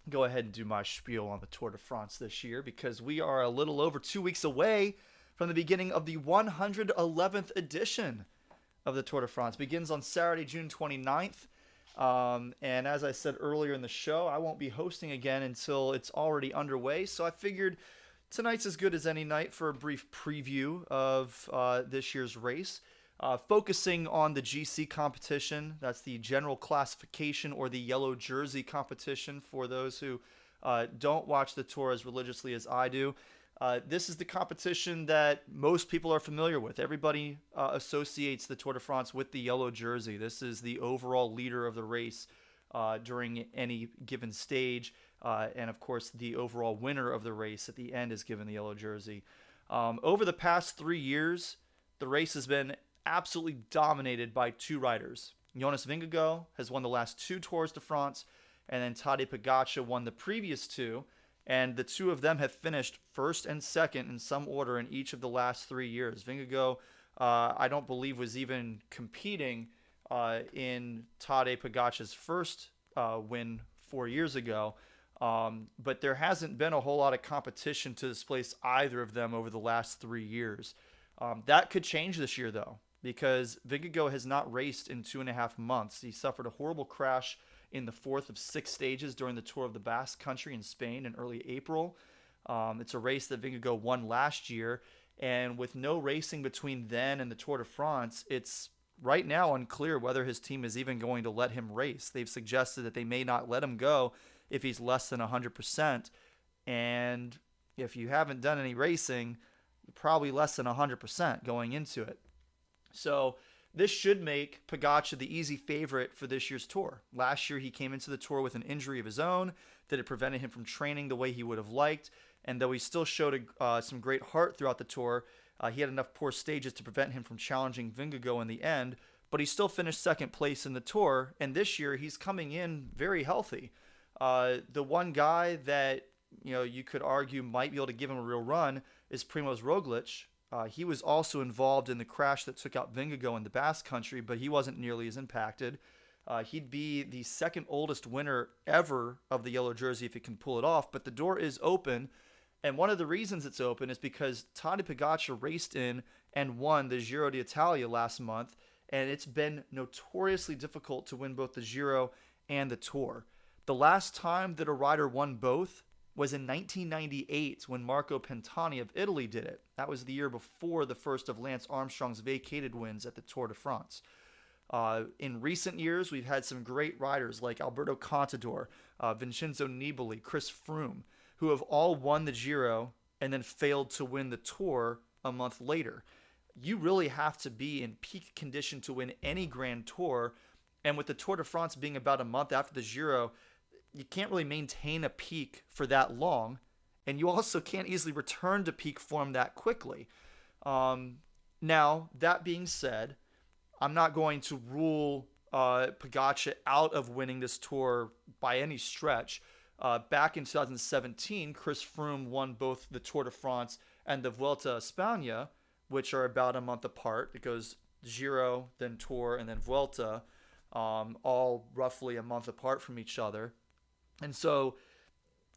Go ahead and do my spiel on the Tour de France this year because we are a little over 2 weeks away from the beginning of the 111th edition of the Tour de France. Begins on Saturday, June 29th. And as I said earlier in the show, I won't be hosting again until it's already underway. So I figured tonight's as good as any night for a brief preview of this year's race. Focusing on the GC competition, that's the general classification or the yellow jersey competition for those who don't watch the Tour as religiously as I do. This is the competition that most people are familiar with. Everybody associates the Tour de France with the yellow jersey. This is the overall leader of the race during any given stage. And, of course, the overall winner of the race at the end is given the yellow jersey. Over the past 3 years, the race has been absolutely dominated by 2 riders. Jonas Vingegaard has won the last 2 Tours de France, and then Tadej Pogačar won the previous 2. And the 2 of them have finished first and second in some order in each of the last 3 years. Vingegaard, I don't believe, was even competing in Tadej Pogačar's first win 4 years ago. But there hasn't been a whole lot of competition to displace either of them over the last 3 years. That could change this year, though, because Vingegaard has not raced in 2.5 months. He suffered a horrible crash in the 4th of 6 stages during the Tour of the Basque Country in Spain in early April. It's a race that Vingegaard won last year, and with no racing between then and the Tour de France, it's right now unclear whether his team is even going to let him race. They've suggested that they may not let him go if he's less than 100%, and if you haven't done any racing, you're probably less than 100% going into it. So this should make Pogacar the easy favorite for this year's tour. Last year, he came into the tour with an injury of his own that had prevented him from training the way he would have liked. And though he still showed some great heart throughout the tour, he had enough poor stages to prevent him from challenging Vingegaard in the end. But he still finished second place in the tour. And this year, he's coming in very healthy. The one guy that you could argue might be able to give him a real run is Primož Roglic. He was also involved in the crash that took out Vingegaard in the Basque Country, but he wasn't nearly as impacted. He'd be the second oldest winner ever of the yellow jersey if he can pull it off, but the door is open. And one of the reasons it's open is because Tadej Pogacar raced in and won the Giro d'Italia last month, and it's been notoriously difficult to win both the Giro and the Tour. The last time that a rider won both was in 1998 when Marco Pantani of Italy did it. That was the year before the first of Lance Armstrong's vacated wins at the Tour de France. In recent years, we've had some great riders like Alberto Contador, Vincenzo Nibali, Chris Froome, who have all won the Giro and then failed to win the Tour a month later. You really have to be in peak condition to win any Grand Tour, and with the Tour de France being about a month after the Giro, you can't really maintain a peak for that long, and you also can't easily return to peak form that quickly. Now, that being said, I'm not going to rule Pogacar out of winning this tour by any stretch. Back in 2017, Chris Froome won both the Tour de France and the Vuelta a España, which are about a month apart. It goes Giro, then Tour, and then Vuelta, all roughly a month apart from each other. And so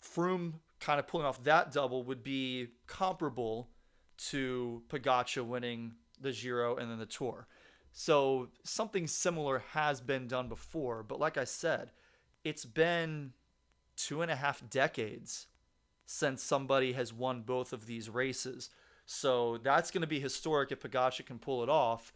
Froome kind of pulling off that double would be comparable to Pogacar winning the Giro and then the Tour. So something similar has been done before. But like I said, it's been 2.5 decades since somebody has won both of these races. So that's going to be historic if Pogacar can pull it off.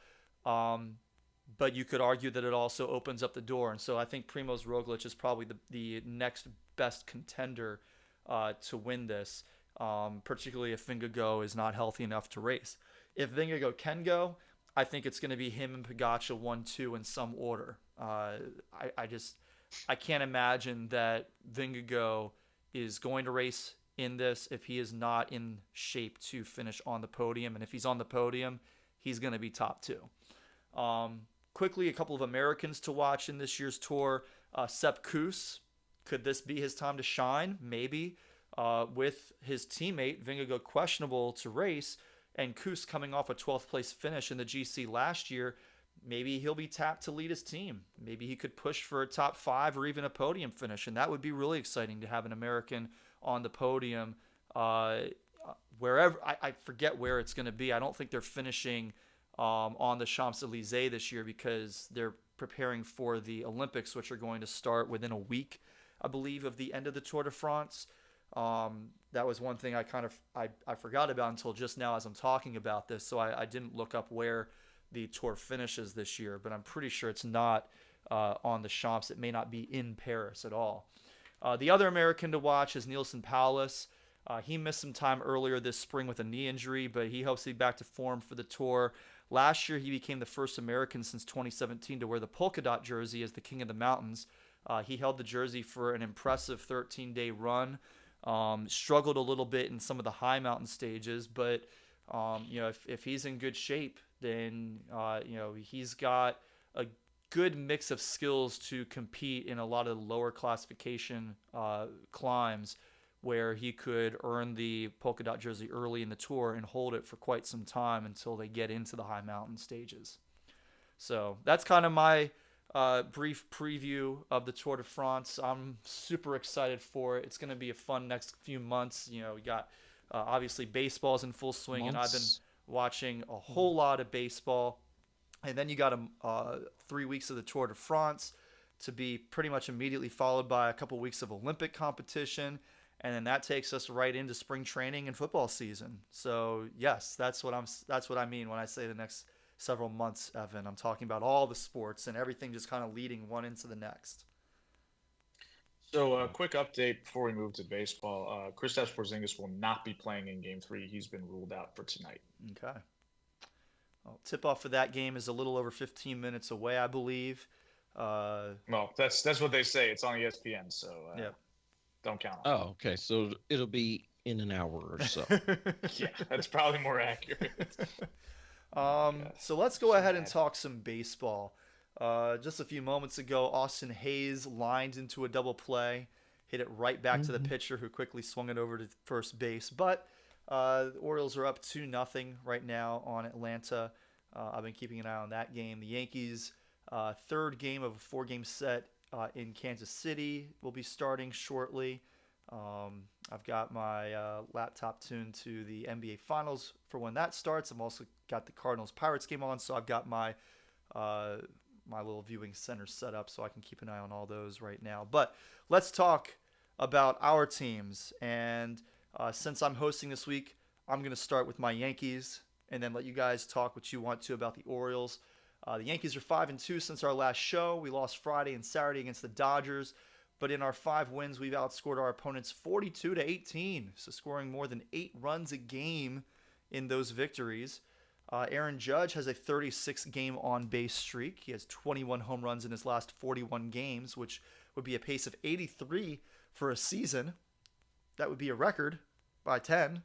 But you could argue that it also opens up the door. And so I think Primož Roglic is probably the next best contender to win this, particularly if Vingegaard is not healthy enough to race. If Vingegaard can go, I think it's going to be him and Pogacar 1-2 in some order. I can't imagine that Vingegaard is going to race in this if he is not in shape to finish on the podium. And if he's on the podium, he's going to be top two. Quickly, a couple of Americans to watch in this year's tour. Sepp Kuss, could this be his time to shine? Maybe. With his teammate, Vingegaard, questionable to race, and Kuss coming off a 12th place finish in the GC last year, maybe he'll be tapped to lead his team. Maybe he could push for a top 5 or even a podium finish, and that would be really exciting to have an American on the podium. Wherever, I forget where it's going to be. I don't think they're finishing on the Champs-Élysées this year because they're preparing for the Olympics, which are going to start within a week, I believe, of the end of the Tour de France. That was one thing I forgot about until just now as I'm talking about this, so I didn't look up where the Tour finishes this year, but I'm pretty sure it's not on the Champs. It may not be in Paris at all. The other American to watch is Neilson Powless. He missed some time earlier this spring with a knee injury, but he hopes to be back to form for the Tour. Last year, he became the first American since 2017 to wear the polka dot jersey as the King of the Mountains. He held the jersey for an impressive 13-day run. Struggled a little bit in some of the high mountain stages, but if he's in good shape, then he's got a good mix of skills to compete in a lot of the lower classification climbs where he could earn the polka dot jersey early in the Tour and hold it for quite some time until they get into the high mountain stages. So that's kind of my brief preview of the Tour de France. I'm super excited for it. It's going to be a fun next few months. We got obviously baseball's in full swing, and I've been watching a whole lot of baseball. And then you got 3 weeks of the Tour de France to be pretty much immediately followed by a couple weeks of Olympic competition. And then that takes us right into spring training and football season. So yes, that's what I mean when I say the next several months, Evan. I'm talking about all the sports and everything just kind of leading one into the next. So a quick update before we move to baseball. Kristaps Porzingis will not be playing in Game 3. He's been ruled out for tonight. Okay. Tip-off for that game is a little over 15 minutes away, I believe. Well, that's what they say. It's on ESPN, so yeah. Don't count on it. Oh, okay. So it'll be in an hour or so. Yeah, that's probably more accurate. So let's go ahead and talk some baseball. Just a few moments ago, Austin Hayes lined into a double play, hit it right back to the pitcher, who quickly swung it over to first base. But the Orioles are up 2-0 right now on Atlanta. I've been keeping an eye on that game. The Yankees, third game of a 4-game set in Kansas City, will be starting shortly. I've got my laptop tuned to the NBA Finals for when that starts. I've also got the Cardinals-Pirates game on, so I've got my my little viewing center set up so I can keep an eye on all those right now. But let's talk about our teams. And since I'm hosting this week, I'm going to start with my Yankees and then let you guys talk what you want to about the Orioles. The Yankees are 5-2 since our last show. We lost Friday and Saturday against the Dodgers. But in our 5 wins, we've outscored our opponents 42-18, so scoring more than 8 runs a game in those victories. Aaron Judge has a 36-game on-base streak. He has 21 home runs in his last 41 games, which would be a pace of 83 for a season. That would be a record by 10.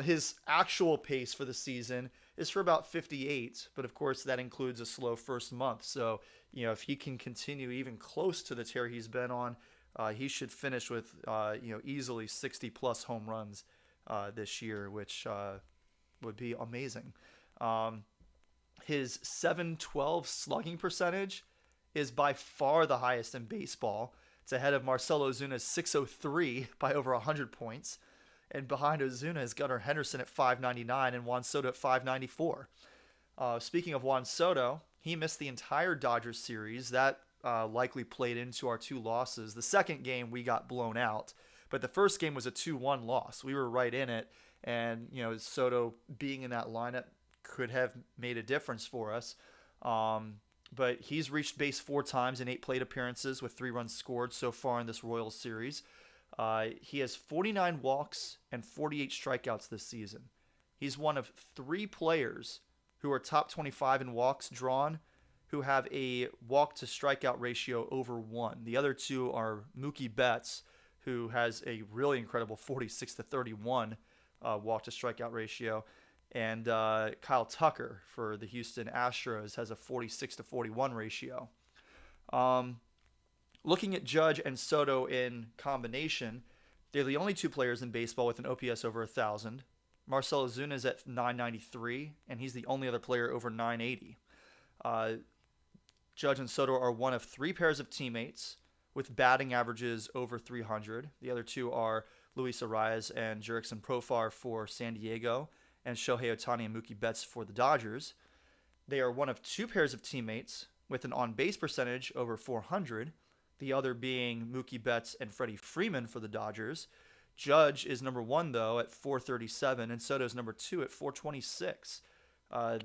His actual pace for the season is for about 58, but of course that includes a slow first month. So, if he can continue even close to the tear he's been on, he should finish with, easily 60-plus home runs this year, which would be amazing. His .712 slugging percentage is by far the highest in baseball. It's ahead of Marcell Ozuna's .603 by over 100 points. And behind Ozuna is Gunnar Henderson at .599 and Juan Soto at .594. Speaking of Juan Soto, he missed the entire Dodgers series. That likely played into our 2 losses. The second game, we got blown out. But the first game was a 2-1 loss. We were right in it. And, Soto being in that lineup could have made a difference for us. But he's reached base 4 times in 8 plate appearances with 3 runs scored so far in this Royals series. He has 49 walks and 48 strikeouts this season. He's one of 3 players who are top 25 in walks drawn who have a walk-to-strikeout ratio over 1. The other 2 are Mookie Betts, who has a really incredible 46-31 walk-to-strikeout ratio, and Kyle Tucker for the Houston Astros has a 46-41 ratio. Looking at Judge and Soto in combination, they're the only 2 players in baseball with an OPS over 1,000. Marcell Ozuna is at 993, and he's the only other player over 980. Judge and Soto are one of 3 pairs of teammates with batting averages over 300. The other 2 are Luis Arias and Jurickson Profar for San Diego, and Shohei Ohtani and Mookie Betts for the Dodgers. They are one of 2 pairs of teammates with an on-base percentage over 400, the other being Mookie Betts and Freddie Freeman for the Dodgers. Judge is number 1, though, at 437, and Soto is number 2 at 426.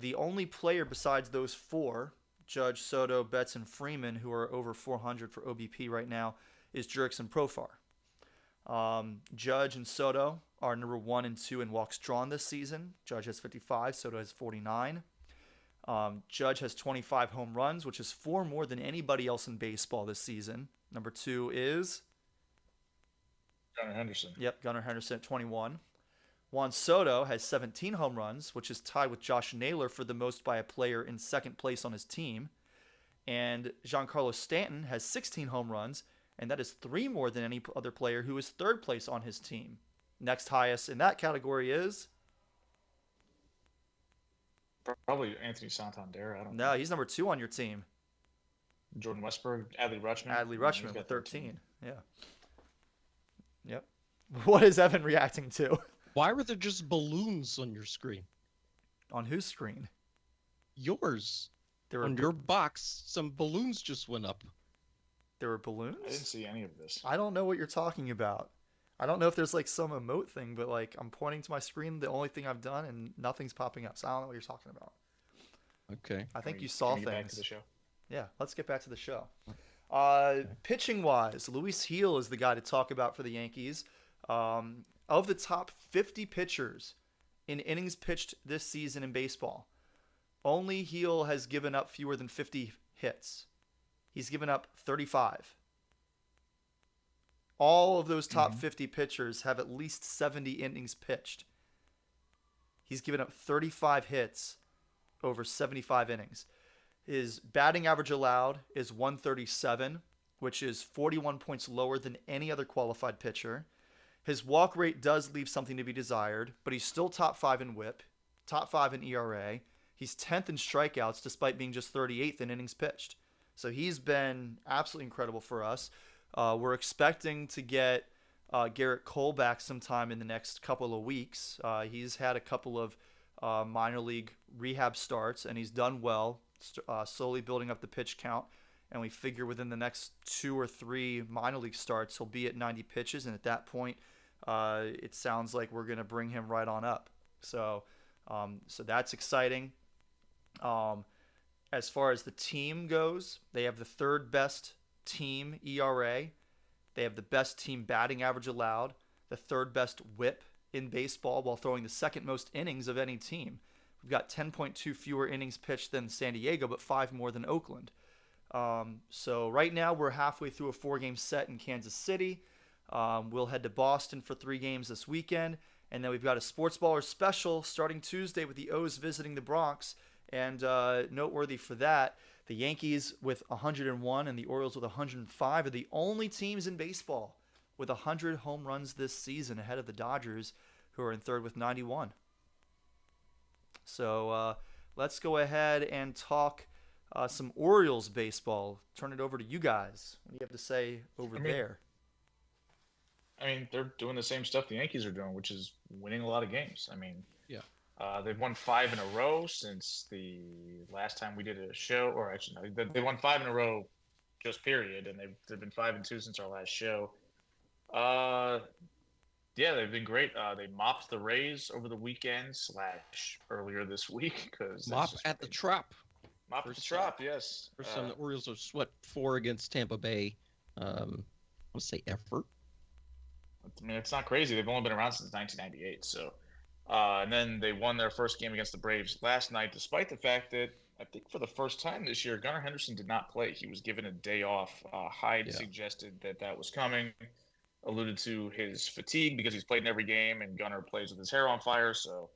The only player besides those 4, Judge, Soto, Betts, and Freeman, who are over 400 for OBP right now, is Jurickson Profar. Judge and Soto are number 1 and 2 in walks drawn this season. Judge has 55, Soto has 49. Judge has 25 home runs, which is 4 more than anybody else in baseball this season. Number 2 is Gunnar Henderson. Yep, Gunnar Henderson at 21. Juan Soto has 17 home runs, which is tied with Josh Naylor for the most by a player in second place on his team. And Giancarlo Stanton has 16 home runs, and that is 3 more than any other player who is third place on his team. Next highest in that category is? Probably Anthony Santander. I don't know. No, he's number 2 on your team. Jordan Westburg, Adley Rutschman. Adley Rutschman with 13. Yeah. Yep. What is Evan reacting to? Why were there just balloons on your screen? On whose screen? Yours. There were on your box, some balloons just went up. There were balloons? I didn't see any of this. I don't know what you're talking about. I don't know if there's like some emote thing, but like I'm pointing to my screen, the only thing I've done, and nothing's popping up. So I don't know what you're talking about. Okay. I think you saw Can we get things. back to the show? Yeah, let's get back to the show. Pitching wise, Luis Heel is the guy to talk about for the Yankees. Of the top 50 pitchers in innings pitched this season in baseball. Only Heel has given up fewer than 50 hits. He's given up 35. All of those top 50 pitchers have at least 70 innings pitched. He's given up 35 hits over 75 innings. His batting average allowed is 137, which is 41 points lower than any other qualified pitcher. His walk rate does leave something to be desired, but he's still top 5 in WHIP, top 5 in ERA. He's 10th in strikeouts despite being just 38th in innings pitched. So he's been absolutely incredible for us. We're expecting to get Garrett Cole back sometime in the next couple of weeks. He's had a couple of minor league rehab starts, and he's done well, slowly building up the pitch count. And we figure within the next 2 or 3 minor league starts, he'll be at 90 pitches. And at that point, it sounds like we're going to bring him right on up. So that's exciting. As far as the team goes, they have the 3rd best team ERA. They have the best team batting average allowed, the 3rd best WHIP in baseball while throwing the 2nd most innings of any team. We've got 10.2 fewer innings pitched than San Diego, but 5 more than Oakland. So right now we're halfway through a 4-game set in Kansas City. We'll head to Boston for 3 games this weekend. And then we've got a Sports Baller special starting Tuesday with the O's visiting the Bronx. And noteworthy for that, the Yankees with 101 and the Orioles with 105 are the only teams in baseball with 100 home runs this season, ahead of the Dodgers, who are in 3rd with 91. So let's go ahead and talk some Orioles baseball. Turn it over to you guys. What do you have to say over there? I mean, they're doing the same stuff the Yankees are doing, which is winning a lot of games. I mean, Yeah. They've won 5 in a row since the last time we did a show, or actually, no, they won 5 in a row, just period, and they've been 5-2 since our last show. Yeah, they've been great. They mopped the Rays over the weekend / earlier this week because Mop at the Trop. Mop at the Trop, yes. First time the Orioles have swept 4 against Tampa Bay. I'll say effort. I mean, it's not crazy. They've only been around since 1998, so. And then they won their first game against the Braves last night, despite the fact that I think for the first time this year, Gunnar Henderson did not play. He was given a day off. Hyde suggested that was coming, alluded to his fatigue because he's played in every game, and Gunnar plays with his hair on fire. So,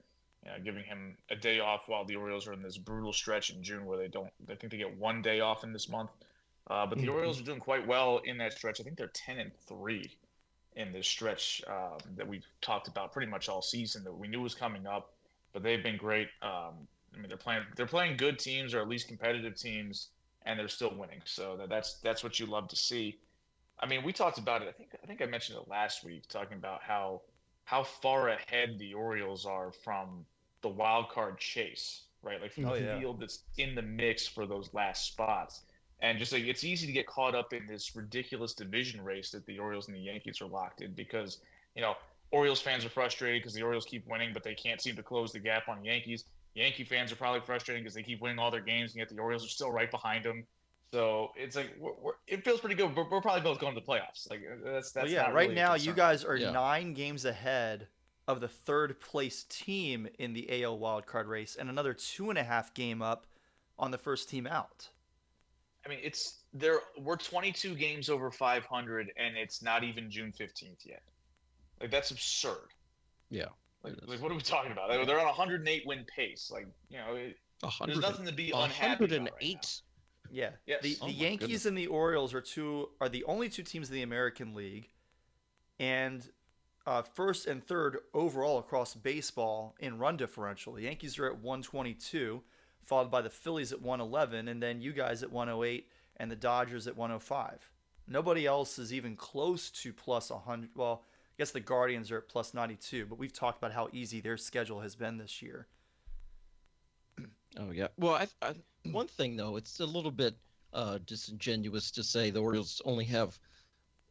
giving him a day off while the Orioles are in this brutal stretch in June where I think they get 1 day off in this month. But the Orioles are doing quite well in that stretch. I think they're 10-3. In this stretch that we've talked about pretty much all season that we knew was coming up, but they've been great. I mean, they're playing good teams or at least competitive teams, and they're still winning. So that's what you love to see. I mean, we talked about it. I think I mentioned it last week, talking about how far ahead the Orioles are from the wild card chase, right? Like from the field that's in the mix for those last spots. And just like it's easy to get caught up in this ridiculous division race that the Orioles and the Yankees are locked in because, Orioles fans are frustrated because the Orioles keep winning, but they can't seem to close the gap on the Yankees. Yankee fans are probably frustrated because they keep winning all their games, and yet the Orioles are still right behind them. So it's like it feels pretty good. We're probably both going to the playoffs. Like that's well, yeah. not Right really now, you guys are 9 games ahead of the 3rd place team in the AL wildcard race, and another 2.5 game up on the first team out. I mean, we're 22 games over 500, and it's not even June 15th yet. Like that's absurd. Yeah. Like what are we talking about? They're on a 108 win pace. Like there's nothing to be unhappy about right now. Yeah. Yes. The Yankees and the Orioles are the only 2 teams in the American League, and 1st and 3rd overall across baseball in run differential. The Yankees are at 122. Followed by the Phillies at 111, and then you guys at 108, and the Dodgers at 105. Nobody else is even close to plus 100. Well, I guess the Guardians are at plus 92, but we've talked about how easy their schedule has been this year. Oh, yeah. Well, one thing, though, it's a little bit disingenuous to say the Orioles only have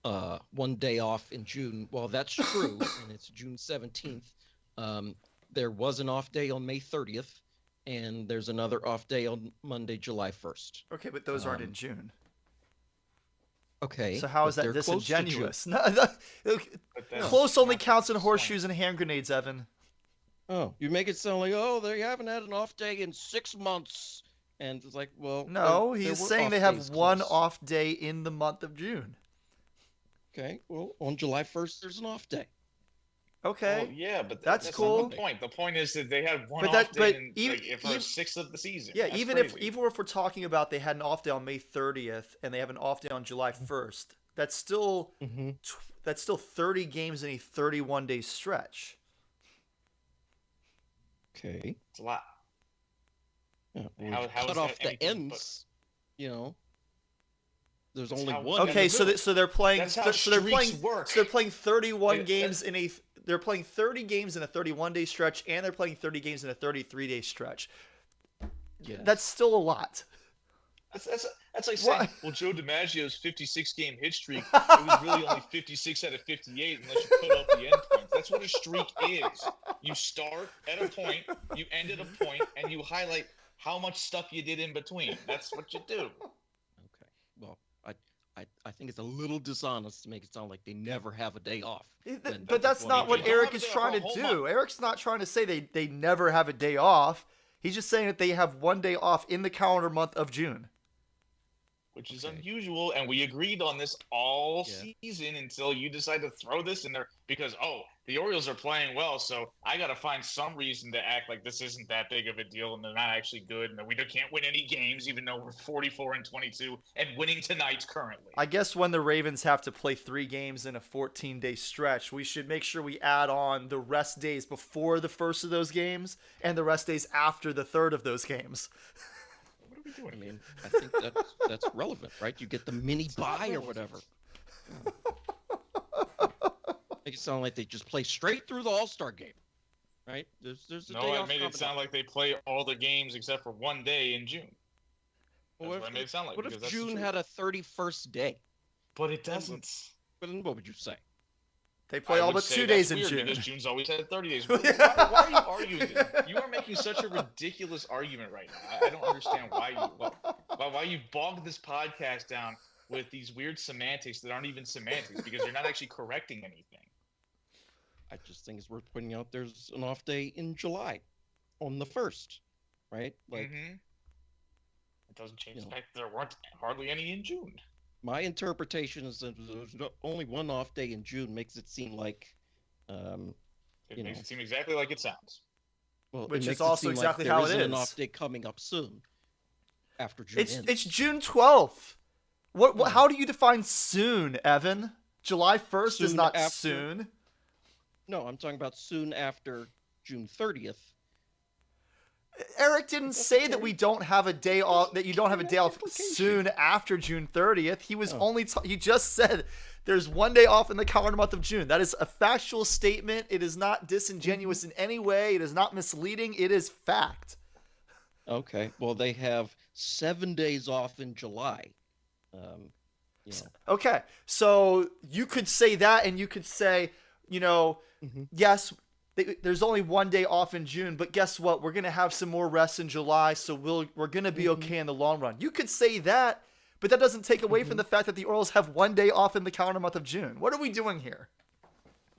1 day off in June. Well, that's true, and it's June 17th. There was an off day on May 30th. And there's another off day on Monday, July 1st. Okay, but those aren't in June. Okay. So how is that disingenuous? Close only counts in horseshoes and hand grenades, Evan. Oh, you make it sound like, oh, they haven't had an off day in 6 months. And it's like, well, No, there he's were saying off they have days one close. off day in the month of June. Okay, well, on July 1st, there's an off day. Okay. Well, yeah, but That's that's cool. not the point. The point is that they had one But off day for a even sixth of the season. yeah, That's even crazy. if we're talking about they had an off day on May 30th and they have an off day on July 1st, that's still Mm-hmm. that's still 30 games in a 31-day stretch. Okay. It's a lot. Yeah, How cut is off that the anything ends, There's That's only how- one. Okay, in the middle. so they're playing That's how so they're playing streaks work. so they're playing 31 Like, games in a they're playing 30 games in a 31-day stretch and they're playing 30 games in a 33-day stretch. Yeah. That's still a lot. That's like saying, Why? well, Joe DiMaggio's 56-game hit streak, it was really only 56 out of 58 unless you put up the end points. That's what a streak is. You start at a point, you end at a point, and you highlight how much stuff you did in between. That's what you do. Okay. Well, I think it's a little dishonest to make it sound like they never have a day off. But that's not what They don't Eric have a is day off trying for to a whole do. month. Eric's not trying to say they never have a day off. He's just saying that they have one day off in the calendar month of June. Which is Okay. unusual, and we agreed on this all Yeah. season until you decide to throw this in there because, the Orioles are playing well, so I got to find some reason to act like this isn't that big of a deal and they're not actually good and that we can't win any games even though we're 44-22 and winning tonight currently. I guess when the Ravens have to play 3 games in a 14-day stretch, we should make sure we add on the rest days before the first of those games and the rest days after the third of those games. What are we doing? I mean, I think that's relevant, right? You get the mini bye or whatever. Make it sound like they just play straight through the All-Star game, right? There's a No, day I off made it coming sound up. like they play all the games except for one day in June. Well, That's what I made it sound like. What because if that's the June truth. had a 31st day? But it doesn't. But then what would you say? They play I all would but say 2 that's days in weird June. because June's always had 30 days. Why are you arguing this? You are making such a ridiculous argument right now. I don't understand why you bogged this podcast down with these weird semantics that aren't even semantics because you're not actually correcting anything. I just think it's worth pointing out there's an off day in July on the 1st, right? Like, It doesn't change you the know. fact that there weren't hardly any in June. my interpretation is that there's only one off day in June makes it seem like, It You makes know. it seem exactly like it sounds. well, Which it is makes also it seem exactly like how there it isn't an is. off day coming up soon after June ends. It's June 12th. What how do you define soon, Evan? July 1st is Soon not after- soon. No, I'm talking about soon after June 30th. Eric didn't say that we don't have a day off, that you don't have a day off Implication. soon after June 30th. He was Oh. only he just said there's one day off in the calendar month of June. That is a factual statement. It is not disingenuous in any way. It is not misleading. It is fact. Okay, well, they have 7 days off in July. You know, Okay, so you could say that, and you could say, Mhm. yes, there's only one day off in June, but guess what? We're gonna have some more rest in July, so we're gonna be okay in the long run. You could say that, but that doesn't take away from the fact that the Orioles have one day off in the calendar month of June. What are we doing here?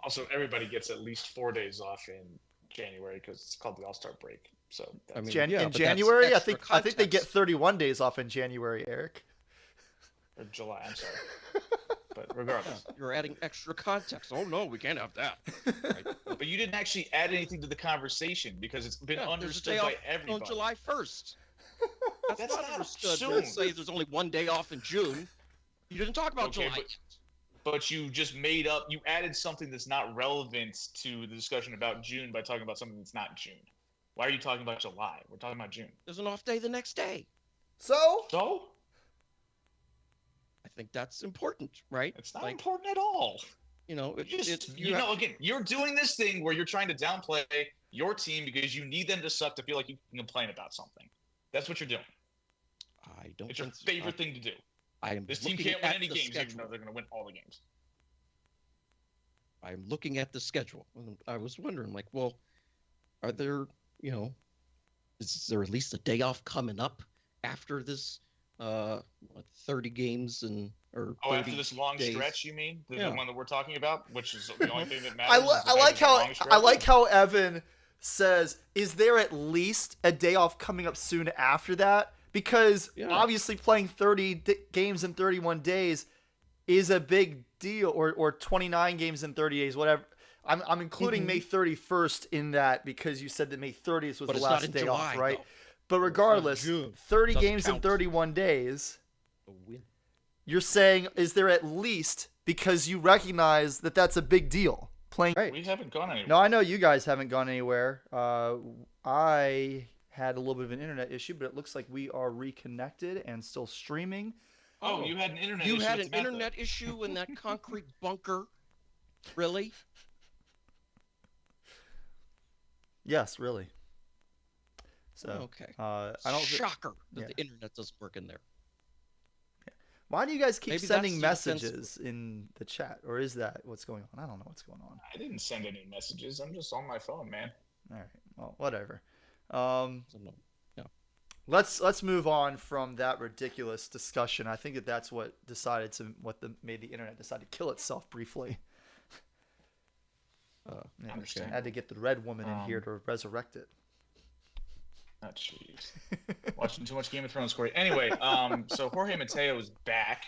Also, everybody gets at least 4 days off in January because it's called the All-Star break. So that's, I mean, In but that's January, I extra think they get context. 31 days off in January, Eric. or July. I'm sorry, but regardless. You're adding extra context. Oh no, we can't have that. Right? But you didn't actually add anything to the conversation because it's been Yeah, there's a understood day by off everybody. on July 1st. That's not not understood. soon. Let's say there's only one day off in June. You didn't talk about Okay, July. But you just you added something that's not relevant to the discussion about June by talking about something that's not June. Why are you talking about July? We're talking about June. There's an off day the next day. So, So I think that's important, right? it's not Like, important at all. you know, Again, you're doing this thing where you're trying to downplay your team because you need them to suck to feel like you can complain about something. That's what you're doing. I don't It's your think so. favorite thing to do. I am This team looking can't win at any the games, even schedule. though they're going to win all the games. I'm looking at the schedule. And I was wondering, like, well, are there, is there at least a day off coming up after this 30 games or Oh, 30 after this long days? stretch, you mean? The Yeah. one that we're talking about, which is the only thing that I, matters. li- is the I fact like it's a how long stretch? I like how Evan says, is there at least a day off coming up soon after that? Because obviously playing 30 games in 31 days is a big deal, or 29 games in 30 days, whatever. I'm including May 31st in that because you said that May 30th was the last day off, right? Though. But regardless, 30 games in 31 days, you're saying, is there at least, because you recognize that that's a big deal, playing. Right. We haven't gone anywhere. No, I know you guys haven't gone anywhere. I had a little bit of an internet issue, but it looks like we are reconnected and still streaming. Oh, you had an internet issue. You had an internet issue in that concrete bunker? Really? Yes, really. So, okay. I don't. Shocker that the internet doesn't work in there. Why do you guys keep sending messages in the chat, or is that what's going on? I don't know what's going on. I didn't send any messages. I'm just on my phone, man. All right. Well, whatever. Let's move on from that ridiculous discussion. I think that's what made the internet decide to kill itself briefly. I understand. I had to get the red woman in here to resurrect it. Oh, jeez. Watching too much Game of Thrones, Corey. Anyway, so Jorge Mateo is back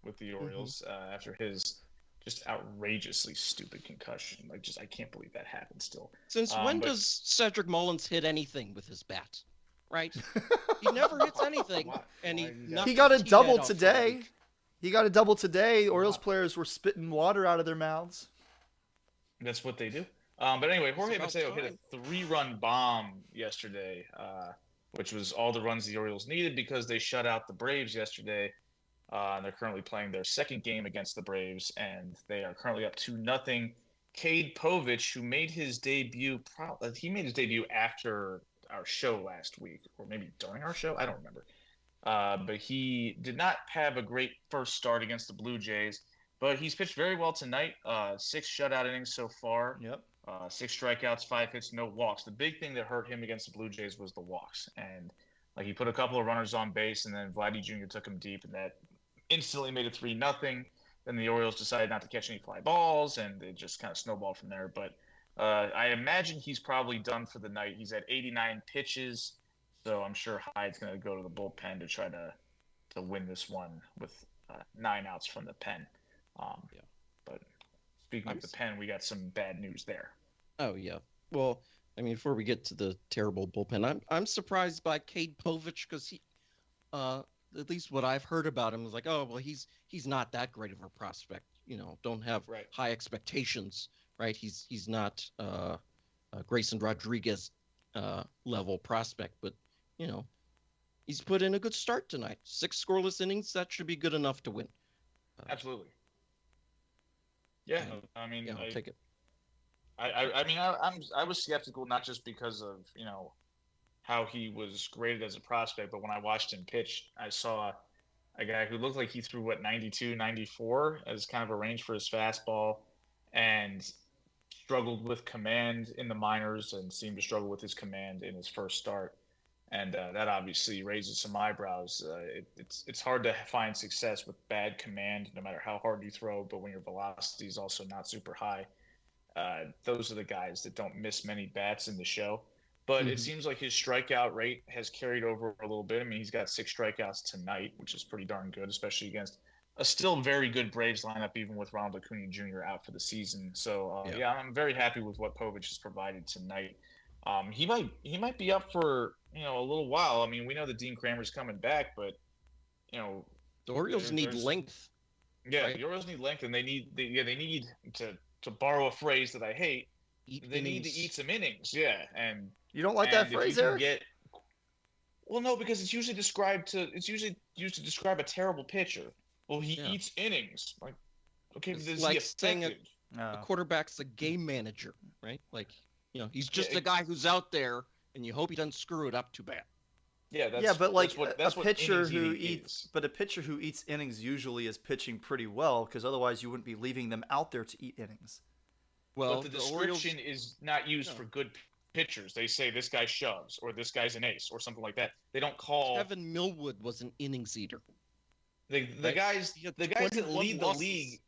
with the Orioles after his just outrageously stupid concussion. I can't believe that happened still. Since when does Cedric Mullins hit anything with his bat? Right? He never hits anything. And he got a double today. He got a double today. Orioles players were spitting water out of their mouths. That's what they do. But anyway, Jorge Mateo hit a 3-run bomb yesterday, which was all the runs the Orioles needed because they shut out the Braves yesterday. And they're currently playing their second game against the Braves, and they are currently up 2-0. Cade Povich, who made his debut, he made his debut after our show last week, or maybe during our show. I don't remember. But he did not have a great first start against the Blue Jays, but he's pitched very well tonight. 6 shutout innings so far. Yep. 6 strikeouts, 5 hits, no walks. The big thing that hurt him against the Blue Jays was the walks. And he put a couple of runners on base, and then Vladdy Jr. took him deep, and that instantly made it 3-0. Then the Orioles decided not to catch any fly balls, and it just kind of snowballed from there. But I imagine he's probably done for the night. He's at 89 pitches, so I'm sure Hyde's going to go to the bullpen to try to win this one with 9 outs from the pen. But speaking of the pen, we got some bad news there. Oh, yeah. Well, I mean, before we get to the terrible bullpen, I'm surprised by Cade Povich because he, at least what I've heard about him is like, oh, well, he's not that great of a prospect. Don't have high expectations, right? He's not Grayson Rodriguez level prospect, but he's put in a good start tonight. 6 scoreless innings, that should be good enough to win. Absolutely. Yeah, I'll take it. I was skeptical not just because of how he was graded as a prospect, but when I watched him pitch, I saw a guy who looked like he threw 92, 94 as kind of a range for his fastball, and struggled with command in the minors and seemed to struggle with his command in his first start, and that obviously raises some eyebrows. It's hard to find success with bad command, no matter how hard you throw, but when your velocity is also not super high. Those are the guys that don't miss many bats in the show. But it seems like his strikeout rate has carried over a little bit. I mean, he's got 6 strikeouts tonight, which is pretty darn good, especially against a still very good Braves lineup, even with Ronald Acuna Jr. out for the season. So, I'm very happy with what Povich has provided tonight. He might be up for a little while. I mean, we know that Dean Kramer's coming back, but the Orioles need length. Yeah, right? The Orioles need length, and they need to borrow a phrase that I hate. They need to eat some innings. Yeah, and you don't like that phrase, Eric? Well, no, because it's usually used to describe a terrible pitcher. Well, he eats innings. Like, okay, it's like saying a quarterback's a game manager, right? Like, he's just a guy who's out there, and you hope he doesn't screw it up too bad. Yeah, but a pitcher who eats innings usually is pitching pretty well, because otherwise you wouldn't be leaving them out there to eat innings. Well, but the description is not used for good pitchers. They say this guy shoves, or this guy's an ace, or something like that. They don't call. Kevin Millwood was an innings eater. The guys that lead the league.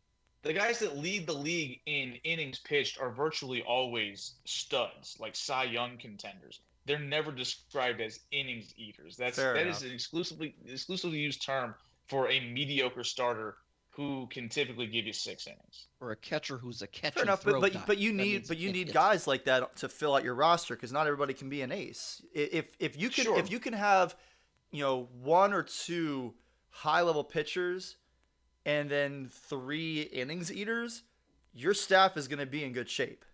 the guys that lead the league in innings pitched are virtually always studs, like Cy Young contenders. They're never described as innings eaters. That is an exclusively used term for a mediocre starter who can typically give you 6 innings. Or a catcher who's a catch Fair enough, but you need guys like that to fill out your roster, because not everybody can be an ace. If you can have, one or two high level pitchers and then 3 innings eaters, your staff is going to be in good shape.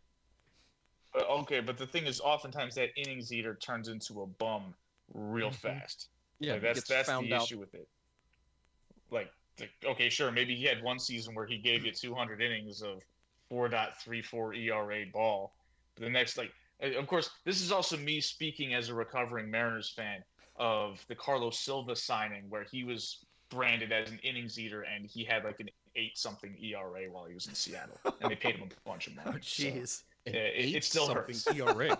Okay, but the thing is, oftentimes that innings eater turns into a bum real fast. Yeah, like, that's the issue with it. Okay, sure, maybe he had one season where he gave you 200 innings of 4.34 ERA ball. But the next, of course, this is also me speaking as a recovering Mariners fan of the Carlos Silva signing, where he was branded as an innings eater and he had like an 8-something ERA while he was in Seattle, and they paid him a bunch of money. Oh, jeez. So, it still hurts. ERA.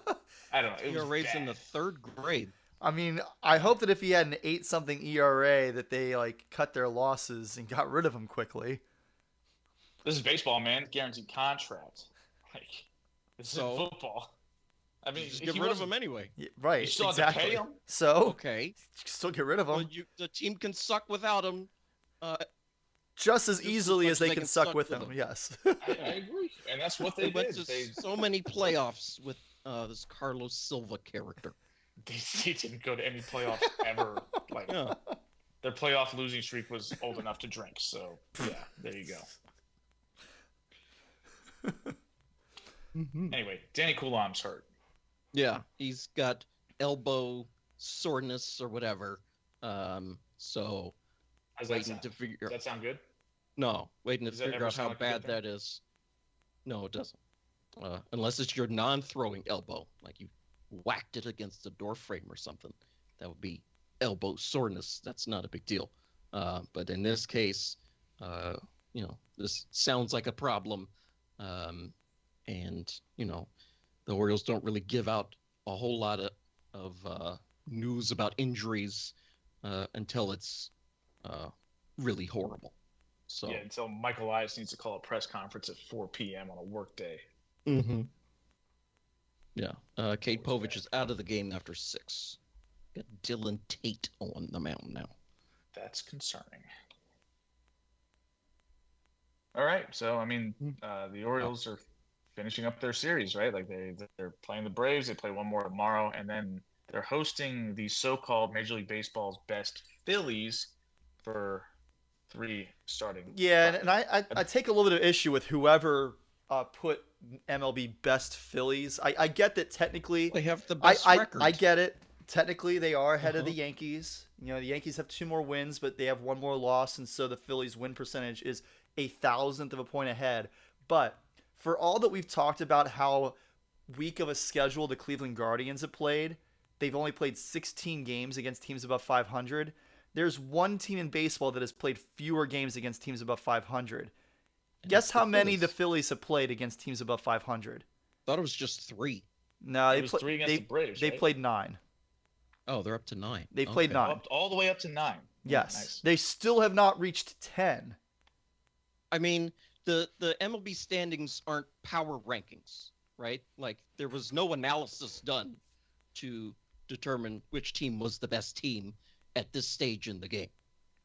I don't know. ERA's in the 3rd grade. I mean, I hope that if he had an 8-something ERA, that they cut their losses and got rid of him quickly. This is baseball, man. Guaranteed contract. This is football. I mean, just get rid of him anyway. Yeah, right. You still exactly. have to pay him. So okay, still get rid of him. Well, the team can suck without him. Just as easily as they can suck with him. Yes. I agree, and that's what they went did. To so many playoffs with this Carlos Silva character. They didn't go to any playoffs ever. Their playoff losing streak was old enough to drink. So yeah, there you go. Anyway, Danny Coulombe's hurt. Yeah, he's got elbow soreness or whatever. So waiting to figure. Does that sound good? No, waiting to figure out how bad that is. No, it doesn't. Unless it's your non-throwing elbow, like you whacked it against the door frame or something. That would be elbow soreness. That's not a big deal. But in this case, this sounds like a problem. And the Orioles don't really give out a whole lot of news about injuries until it's really horrible. So yeah, until Michael Elias needs to call a press conference at 4 p.m. on a work day. Mm-hmm. Yeah, Cade Povich is out of the game after 6. Got Dylan Tate on the mound now. That's concerning. All right, so I mean, the Orioles are finishing up their series, right? Like they're playing the Braves. They play one more tomorrow, and then they're hosting the so-called Major League Baseball's best Phillies for 3 starting. Yeah, and I take a little bit of issue with whoever put MLB best Phillies. I get that technically they have the best record. I get it. Technically, they are ahead of the Yankees. The Yankees have 2 more wins, but they have 1 more loss, and so the Phillies' win percentage is 1/1000th of a point ahead. But for all that we've talked about how weak of a schedule the Cleveland Guardians have played, they've only played 16 games against teams above 500. There's one team in baseball that has played fewer games against teams above 500. Guess how many the Phillies have played against teams above 500? Thought it was just 3. No, it was 3 against the Braves. They played 9. Oh, they're up to 9. They played 9. All the way up to 9. Yes. Nice. They still have not reached 10. I mean, the MLB standings aren't power rankings, right? Like, there was no analysis done to determine which team was the best team at this stage in the game.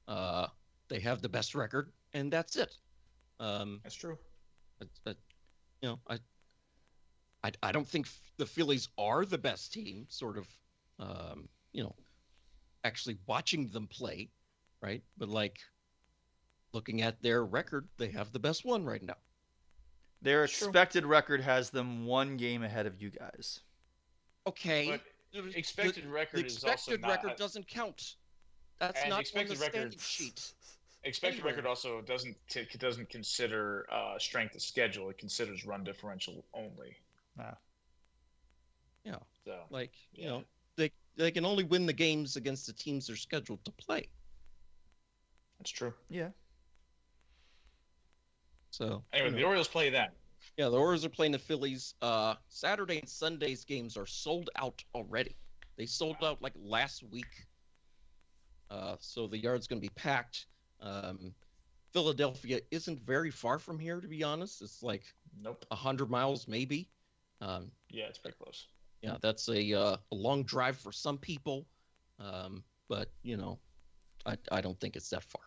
They have the best record, and that's it. That's true. I don't think the Phillies are the best team, sort of, actually watching them play, right? But, looking at their record, they have the best one right now. Their expected record has them 1 game ahead of you guys. Okay. But expected record is also expected record doesn't count. That's not on the standing sheet. Expected record also doesn't consider strength of schedule. It considers run differential only. Wow. Yeah. So, they can only win the games against the teams they're scheduled to play. That's true. Yeah. So anyway, the Orioles play that. Yeah, the Orioles are playing the Phillies. Saturday and Sunday's games are sold out already. They sold out last week. So the yard's going to be packed. Philadelphia isn't very far from here, to be honest. It's like Nope. 100 miles, maybe. Yeah, it's pretty close. Yeah, that's a long drive for some people, but I don't think it's that far.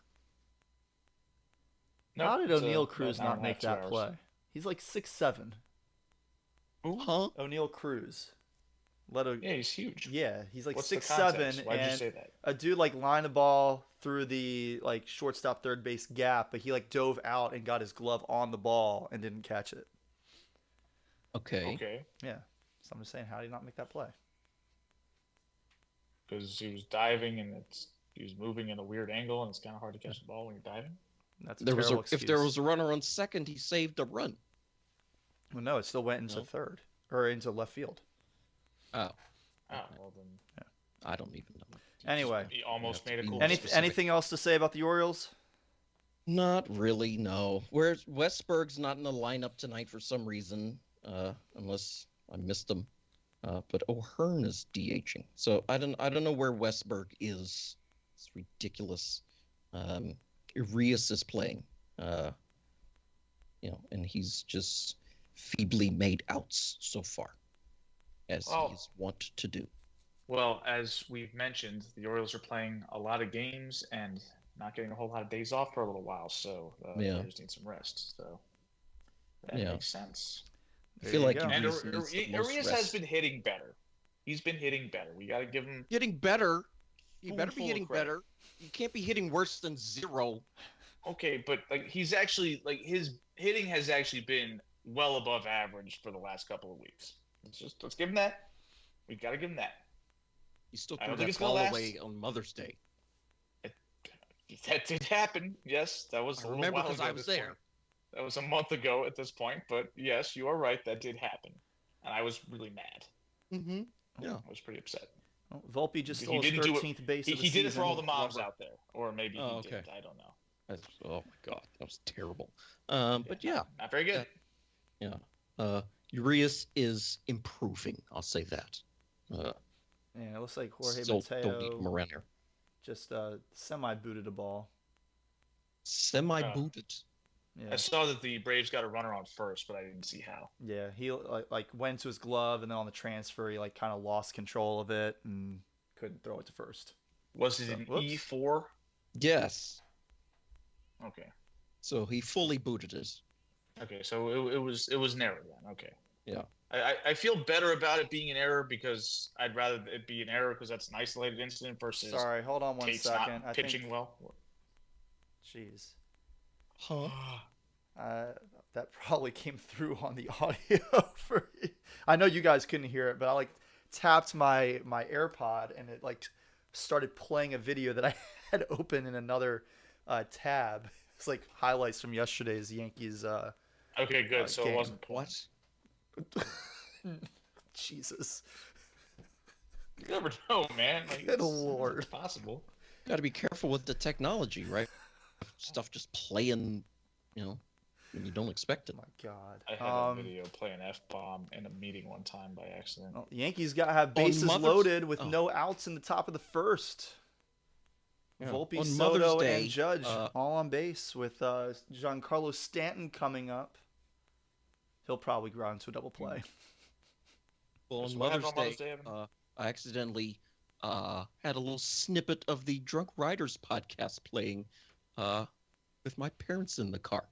Nope, How did it's O'Neal about Cruz an hour not and a make half, 2 that hours. play? He's like 6'7". Huh? O'Neal Cruz. Yeah, he's huge. Yeah, he's like What's the 6'7", context? Why'd you and say that? a dude like lined the ball through the like shortstop third base gap, but he like dove out and got his glove on the ball and didn't catch it. Okay. Okay, Yeah, so I'm just saying, how did he not make that play? because he was diving and he was moving in a weird angle, and it's kind of hard to catch the ball when you're diving. That's a There was terrible a excuse. if there was a runner on second, he saved a run. Well, no, it still went into No. third or into left field. Oh, Oh, well then. I don't even know. Anyway, He almost Yeah, made a to cool. be mistake. anything else to say about the Orioles? Not really, no. Where's Westberg's not in the lineup tonight for some reason, unless I missed him. But O'Hearn is DHing, so I don't know where Westberg is. It's ridiculous. Urias is playing, and he's just feebly made outs so far, as Well- he's wont to do. Well, as we've mentioned, the Orioles are playing a lot of games and not getting a whole lot of days off for a little while, so the Yeah. players need some rest. So that Yeah. makes sense. I feel like go. And Urias needs the most Urias has rest. been hitting better. He's been hitting better. We got to give him. Getting better. You Full- better be full of hitting credit. better. You can't be hitting worse than 0. Okay, but like he's actually like his hitting has actually been well above average for the last couple of weeks. Let's give him that. We got to give him that. He still I threw don't think that it's gonna ball last. away on Mother's Day. That did happen. Yes, that was. I a little remember while because ago I at was this there. point. That was a month ago at this point, but yes, you are right. That did happen, and I was really mad. Mm-hmm. Yeah. I was pretty upset. Well, Volpe just He stole his didn't do it- 13th base He, of the he did it for season. all the moms Rubber. out there, or maybe Oh, he okay. didn't. I don't know. Oh my God, that was terrible. But yeah, Not very good. Urias is improving. I'll say that. Yeah, it looks like Jorge Still don't need him Mateo around here. just semi-booted a ball. Semi-booted. Yeah, I saw that the Braves got a runner on first, but I didn't see how. yeah. He like went to his glove, and then on the transfer, he like kind of lost control of it and couldn't throw it to first. Was it So, an whoops. E4? Yes. Okay. So he fully booted it. Okay, so it was an error then. Okay. Yeah. I feel better about it being an error because I'd rather it be an error because that's an isolated incident versus Sorry, hold on one Tate's second. not I pitching think, well. jeez, Huh? that probably came through on the audio. I know you guys couldn't hear it, but I like tapped my AirPod and it like started playing a video that I had open in another tab. It's like highlights from yesterday's Yankees. Okay, good. So game. it wasn't porn. What? Jesus. You never know, man. Like, Good lord. It's possible. Got to be careful with the technology, right? Stuff just playing, when you don't expect it. Oh my God. I had a video play an F-bomb in a meeting one time by accident. Well, the Yankees got to have bases Mother's- loaded with oh. no outs in the top of the first. Yeah. Volpe, On Soto, Mother's Day, and Judge uh, all on base with Giancarlo Stanton coming up. He'll probably ground to a double play. Well, So on what happened Mother's on Mother's Day, Day, Evan? I accidentally had a little snippet of the Drunk Riders podcast playing with my parents in the car.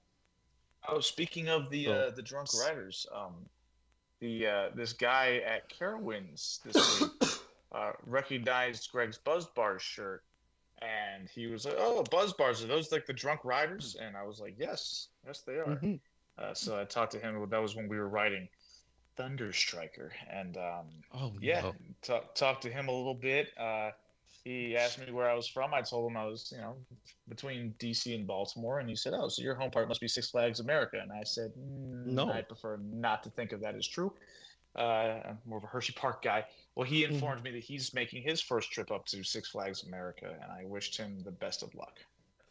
Oh, speaking of the drunk riders, this guy at Carowinds this week recognized Greg's Buzz Bars shirt, and he was like, "Oh, Buzz Bars, are those like the drunk riders?" And I was like, "Yes, they are." Mhm. So I talked to him. That was when we were writing Thunder Striker, and Oh, yeah, no. talked to him a little bit. He asked me where I was from. I told him I was, between DC and Baltimore, and he said, "Oh, so your home park must be Six Flags America." And I said, No. I prefer not to think of that as true. I'm more of a Hershey Park guy." Well, he informed me that he's making his first trip up to Six Flags America, and I wished him the best of luck.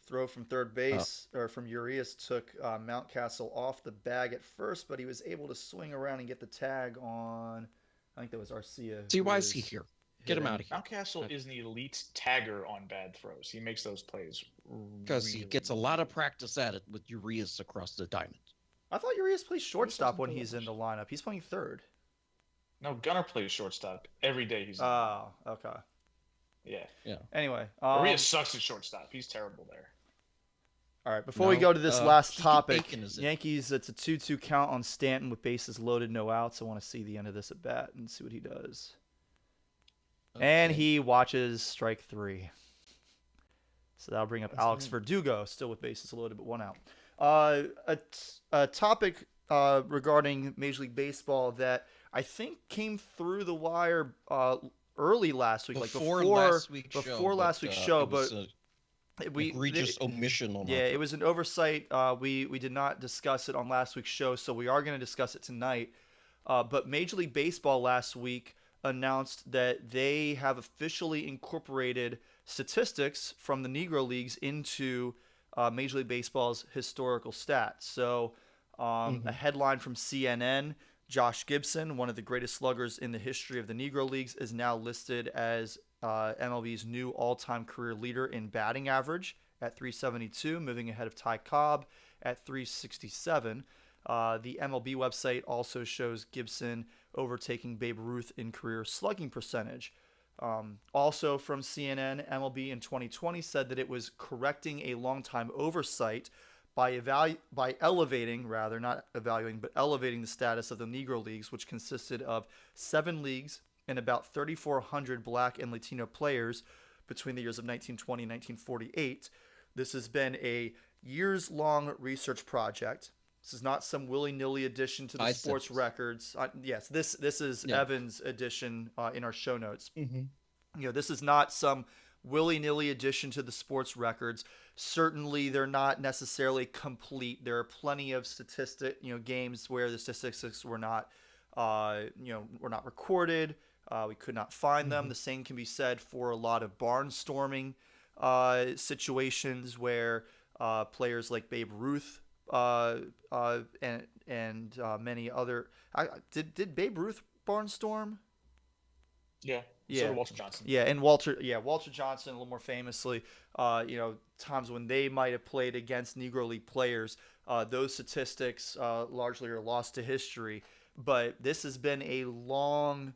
Throw from third base, or from Urias, took Mountcastle off the bag at first, but he was able to swing around and get the tag on, I think that was Arcia. See, who why is he here? Get him out of here. Mountcastle is an elite tagger on bad throws. He makes those plays Because he gets a lot of practice at it with Urias across the diamond. I thought Urias plays shortstop when he's in the lineup. He's playing third. No, Gunnar plays shortstop every day. He's Oh, okay. Yeah. Anyway, Urias sucks at shortstop. He's terrible there. All right, before we go to this last Keegan topic, Bacon is it. Yankees, it's a 2-2 count on Stanton with bases loaded, no outs. I want to see the end of this at bat and see what he does. And Okay. he watches strike 3. So that'll bring up Alex Verdugo, still with bases loaded, but 1 out. A topic regarding Major League Baseball that I think came through the wire early last week, before last week's show, but egregious omission on it was an oversight. We did not discuss it on last week's show, so we are going to discuss it tonight. But Major League Baseball last week announced that they have officially incorporated statistics from the Negro Leagues into Major League Baseball's historical stats. So a headline from CNN: Josh Gibson, one of the greatest sluggers in the history of the Negro Leagues, is now listed as MLB's new all-time career leader in batting average at 372, moving ahead of Ty Cobb at 367. The MLB website also shows Gibson overtaking Babe Ruth in career slugging percentage. Also from CNN, MLB in 2020 said that it was correcting a long-time oversight by elevating the status of the Negro Leagues, which consisted of 7 leagues and about 3,400 Black and Latino players between the years of 1920 and 1948. This has been a years-long research project. This is not some willy-nilly addition to the sports records. Yes, this is Evan's addition in our show notes. Mm-hmm. This is not some willy-nilly addition to the sports records. Certainly, they're not necessarily complete. There are plenty of games where the statistics were not, were not recorded. We could not find them. The same can be said for a lot of barnstorming situations where players like Babe Ruth and many other. Did Babe Ruth barnstorm? Yeah. So did Walter Johnson. Yeah, and Walter Johnson, a little more famously, times when they might have played against Negro League players, those statistics largely are lost to history. But this has been a long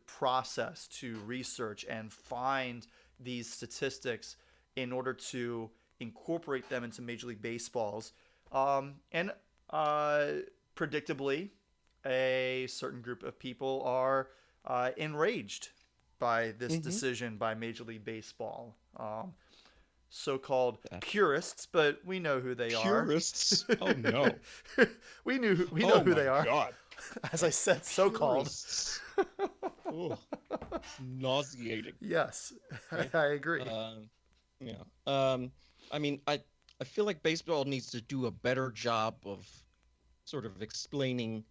process to research and find these statistics in order to incorporate them into Major League Baseball's. And predictably, a certain group of people are enraged by this decision by Major League Baseball. So-called purists, but we know who they are. Purists? Oh no. we know who they are. God. As I said, so-called. Nauseating. Yes, I agree. I mean, I feel like baseball needs to do a better job of sort of explaining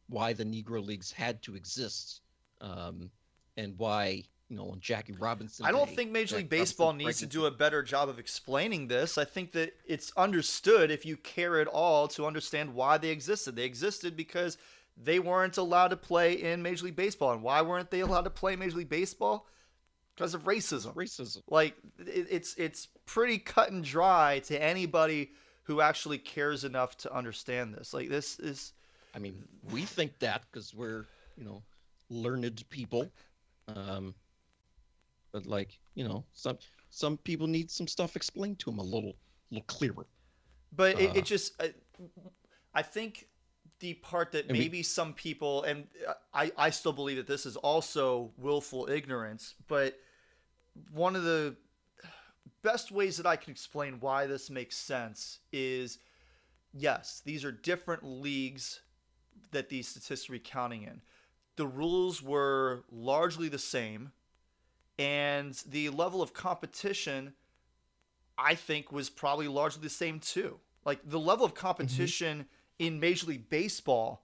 why the Negro Leagues had to exist, and why, on Jackie Robinson. I don't think Major League Baseball needs to do a better job of explaining this. I think that it's understood, if you care at all, to understand why they existed. They existed because they weren't allowed to play in Major League Baseball. And why weren't they allowed to play Major League Baseball? Because of racism. Like, it's pretty cut and dry to anybody who actually cares enough to understand this. Like, this is... I mean, we think that because we're, learned people. But some people need some stuff explained to them a little clearer. But it just, I think the part that maybe some people, and I still believe that this is also willful ignorance, but one of the best ways that I can explain why this makes sense is, yes, these are different leagues that these statistics are recounting in. The rules were largely the same, and the level of competition, I think, was probably largely the same too. Like, the level of competition in Major League Baseball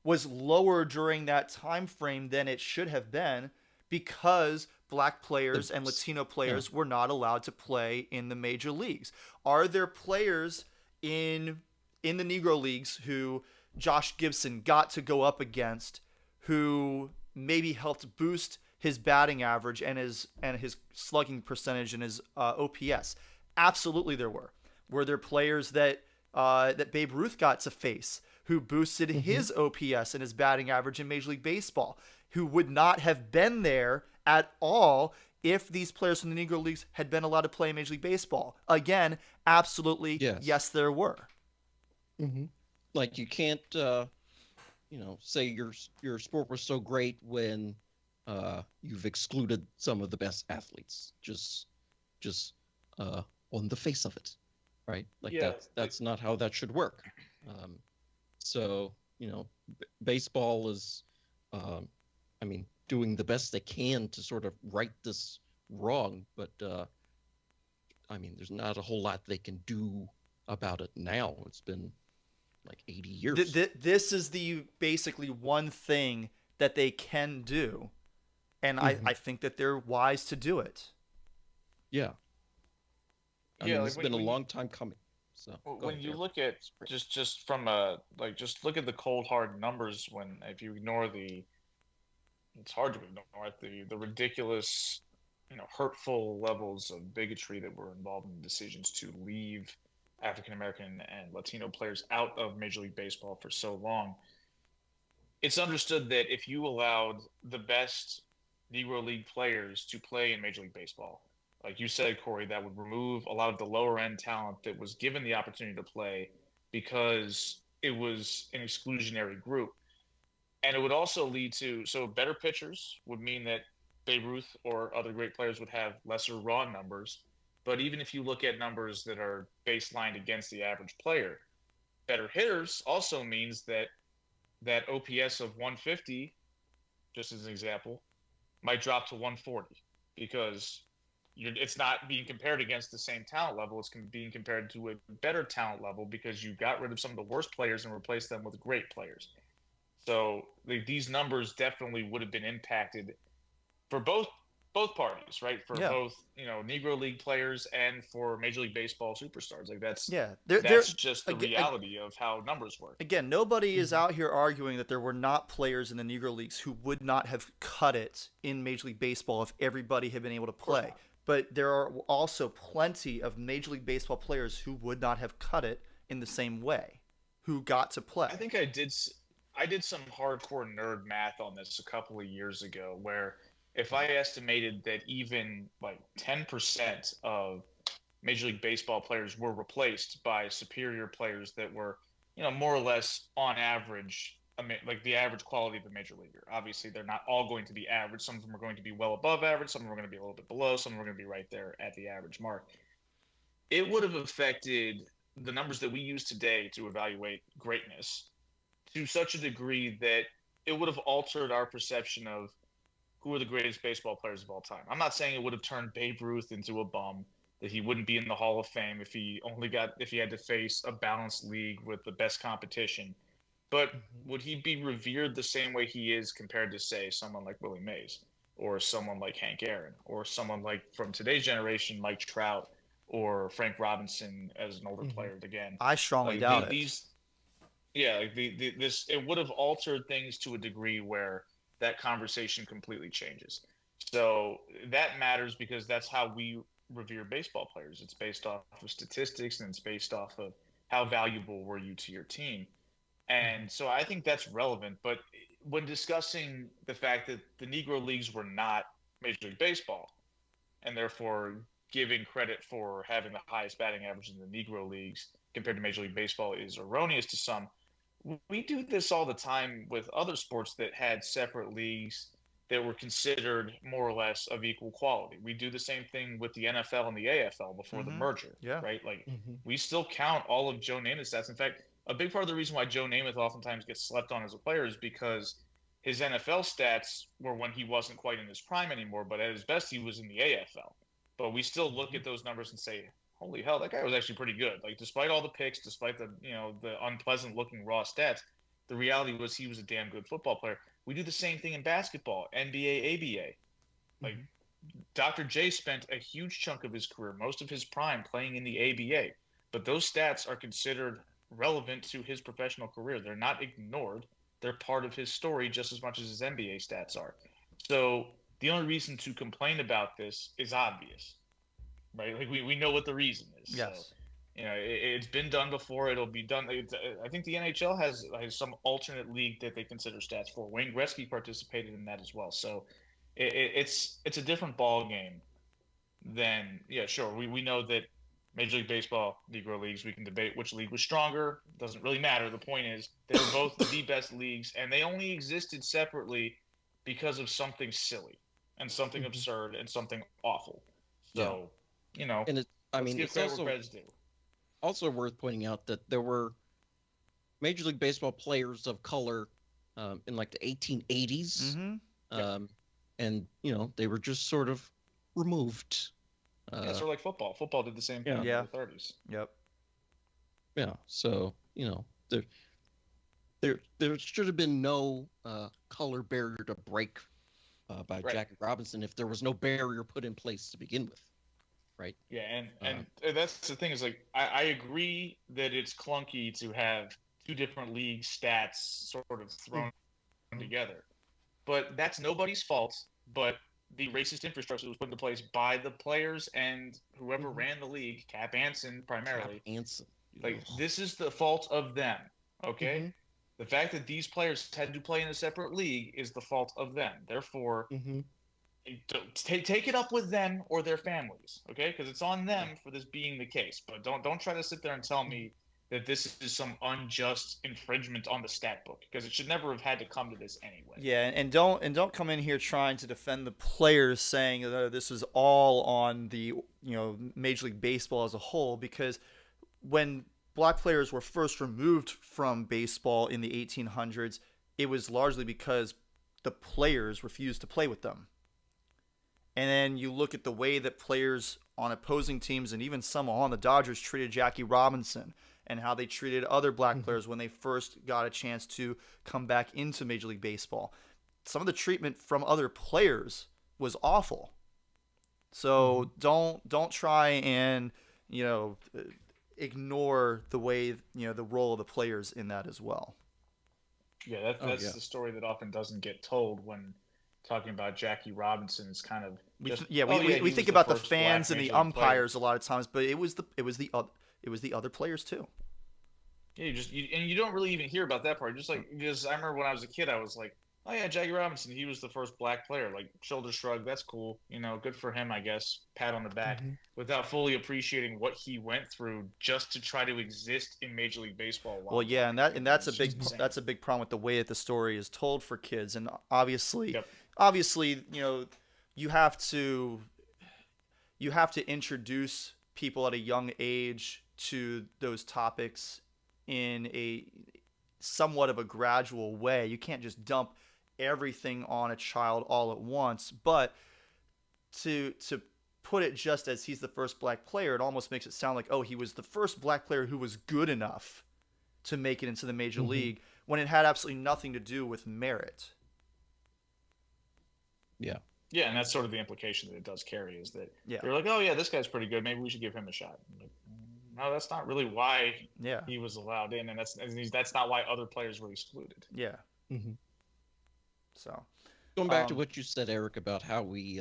was lower during that time frame than it should have been, because Black players and Latino players were not allowed to play in the major leagues. Are there players in the Negro Leagues who Josh Gibson got to go up against who maybe helped boost his batting average and his slugging percentage and his OPS? Absolutely, there were. Were there players that Babe Ruth got to face who boosted his OPS and his batting average in Major League Baseball, who would not have been there at all if these players from the Negro Leagues had been allowed to play in Major League Baseball? Again, absolutely, yes there were. Like you can't, say your sport was so great when you've excluded some of the best athletes. Just on the face of it, right? Like that's not how that should work. So baseball is, doing the best they can to sort of right this wrong, but there's not a whole lot they can do about it now. It's been like 80 years. This is the basically one thing that they can do, and I think that they're wise to do it. Yeah. It's been a long time coming. So when you look at just from just look at the cold hard numbers, if you ignore it's hard to ignore the ridiculous, hurtful levels of bigotry that were involved in decisions to leave African American and Latino players out of Major League Baseball for so long. It's understood that if you allowed the best Negro League players to play in Major League Baseball, like you said, Corey, that would remove a lot of the lower end talent that was given the opportunity to play because it was an exclusionary group. And it would also lead to, better pitchers would mean that Babe Ruth or other great players would have lesser raw numbers. But even if you look at numbers that are baselined against the average player, better hitters also means that OPS of 150, just as an example, might drop to 140 because it's not being compared against the same talent level. It's being compared to a better talent level because you got rid of some of the worst players and replaced them with great players. So these numbers definitely would have been impacted for both parties, right? For both, Negro League players and for Major League Baseball superstars. Like that's just the reality of how numbers work. Again, nobody is out here arguing that there were not players in the Negro Leagues who would not have cut it in Major League Baseball if everybody had been able to play. But there are also plenty of Major League Baseball players who would not have cut it in the same way, who got to play. I think I did some hardcore nerd math on this a couple of years ago where if I estimated that even like 10% of Major League Baseball players were replaced by superior players that were, more or less on average, like the average quality of a major leaguer. Obviously, they're not all going to be average. Some of them are going to be well above average. Some of them are going to be a little bit below. Some of them are going to be right there at the average mark. It would have affected the numbers that we use today to evaluate greatness to such a degree that it would have altered our perception of who are the greatest baseball players of all time. I'm not saying it would have turned Babe Ruth into a bum, that he wouldn't be in the Hall of Fame if he had to face a balanced league with the best competition. But would he be revered the same way he is compared to, say, someone like Willie Mays or someone like Hank Aaron or someone like from today's generation, Mike Trout or Frank Robinson as an older player again? I strongly doubt it. It would have altered things to a degree where that conversation completely changes. So that matters because that's how we revere baseball players. It's based off of statistics and it's based off of how valuable were you to your team. And so I think that's relevant. But when discussing the fact that the Negro Leagues were not Major League Baseball and therefore giving credit for having the highest batting average in the Negro Leagues compared to Major League Baseball is erroneous to some. We do this all the time with other sports that had separate leagues that were considered more or less of equal quality. We do the same thing with the NFL and the AFL before the merger, right? Like we still count all of Joe Namath's stats. In fact, a big part of the reason why Joe Namath oftentimes gets slept on as a player is because his NFL stats were when he wasn't quite in his prime anymore, but at his best he was in the AFL. But we still look at those numbers and say, holy hell, that guy was actually pretty good. Like despite all the picks, despite the the unpleasant looking raw stats, the reality was he was a damn good football player. We do the same thing in basketball, NBA, ABA. Like Dr. J spent a huge chunk of his career, most of his prime, playing in the ABA. But those stats are considered relevant to his professional career. They're not ignored. They're part of his story just as much as his NBA stats are. So the only reason to complain about this is obvious, right? Like we know what the reason is. Yes. So, it's been done before. It'll be done. I think the NHL has some alternate league that they consider stats for. Wayne Gretzky participated in that as well. So it's a different ball game than, sure. We know that Major League Baseball, Negro Leagues, we can debate which league was stronger. Doesn't really matter. The point is they were both the best leagues, and they only existed separately because of something silly and something absurd and something awful. So, and it's also worth pointing out that there were Major League Baseball players of color in like the 1880s, and they were just sort of removed. Sort of like football. Football did the same thing in the 30s. Yep. Yeah. So there should have been no color barrier to break by Jackie Robinson if there was no barrier put in place to begin with, right? Yeah, and that's the thing is like I agree that it's clunky to have two different league stats sort of thrown together, but that's nobody's fault. But the racist infrastructure was put into place by the players and whoever ran the league, Cap Anson primarily. This is the fault of them, okay? The fact that these players had to play in a separate league is the fault of them. Therefore, take it up with them or their families, okay? Because it's on them for this being the case. But don't try to sit there and tell me that this is some unjust infringement on the stat book, because it should never have had to come to this anyway. Yeah, and don't come in here trying to defend the players, saying that this is all on the Major League Baseball as a whole, because when black players were first removed from baseball in the 1800s, it was largely because the players refused to play with them. And then you look at the way that players on opposing teams and even some on the Dodgers treated Jackie Robinson, and how they treated other black players when they first got a chance to come back into Major League Baseball. Some of the treatment from other players was awful. So don't try and ignore the way the role of the players in that as well. Yeah, that's the story that often doesn't get told when talking about Jackie Robinson's kind of. We think about the fans and the umpires a lot of times, but it was the other players too. Yeah, you don't really even hear about that part. Because I remember when I was a kid, I was like, oh yeah, Jackie Robinson, he was the first black player. Like, shoulder shrug, that's cool. Good for him, I guess. Pat on the back, without fully appreciating what he went through just to try to exist in Major League Baseball. Well, yeah, and that's a big problem with the way that the story is told for kids, and obviously, you have to introduce people at a young age to those topics in a somewhat of a gradual way. You can't just dump everything on a child all at once, but to put it just as he's the first black player, it almost makes it sound like, oh, he was the first black player who was good enough to make it into the major league, when it had absolutely nothing to do with merit. Yeah, and that's sort of the implication that it does carry, is that you're like, oh yeah, this guy's pretty good, maybe we should give him a shot. No, that's not really why he was allowed in, and that's not why other players were excluded. Yeah. So, going back to what you said, Eric, about how we,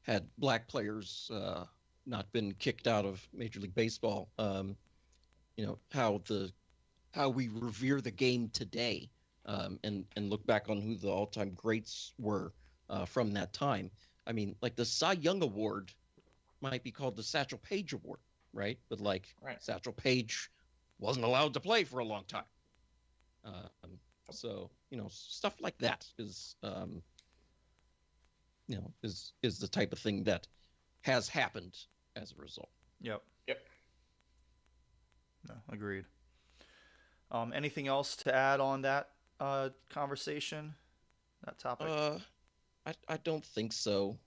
had black players not been kicked out of Major League Baseball. How we revere the game today, and look back on who the all-time greats were from that time. I mean, like the Cy Young Award might be called the Satchel Paige Award, right? But Satchel Paige wasn't allowed to play for a long time. So stuff like that is the type of thing that has happened as a result. Yep. No, agreed. Anything else to add on that conversation, that topic? I don't think so.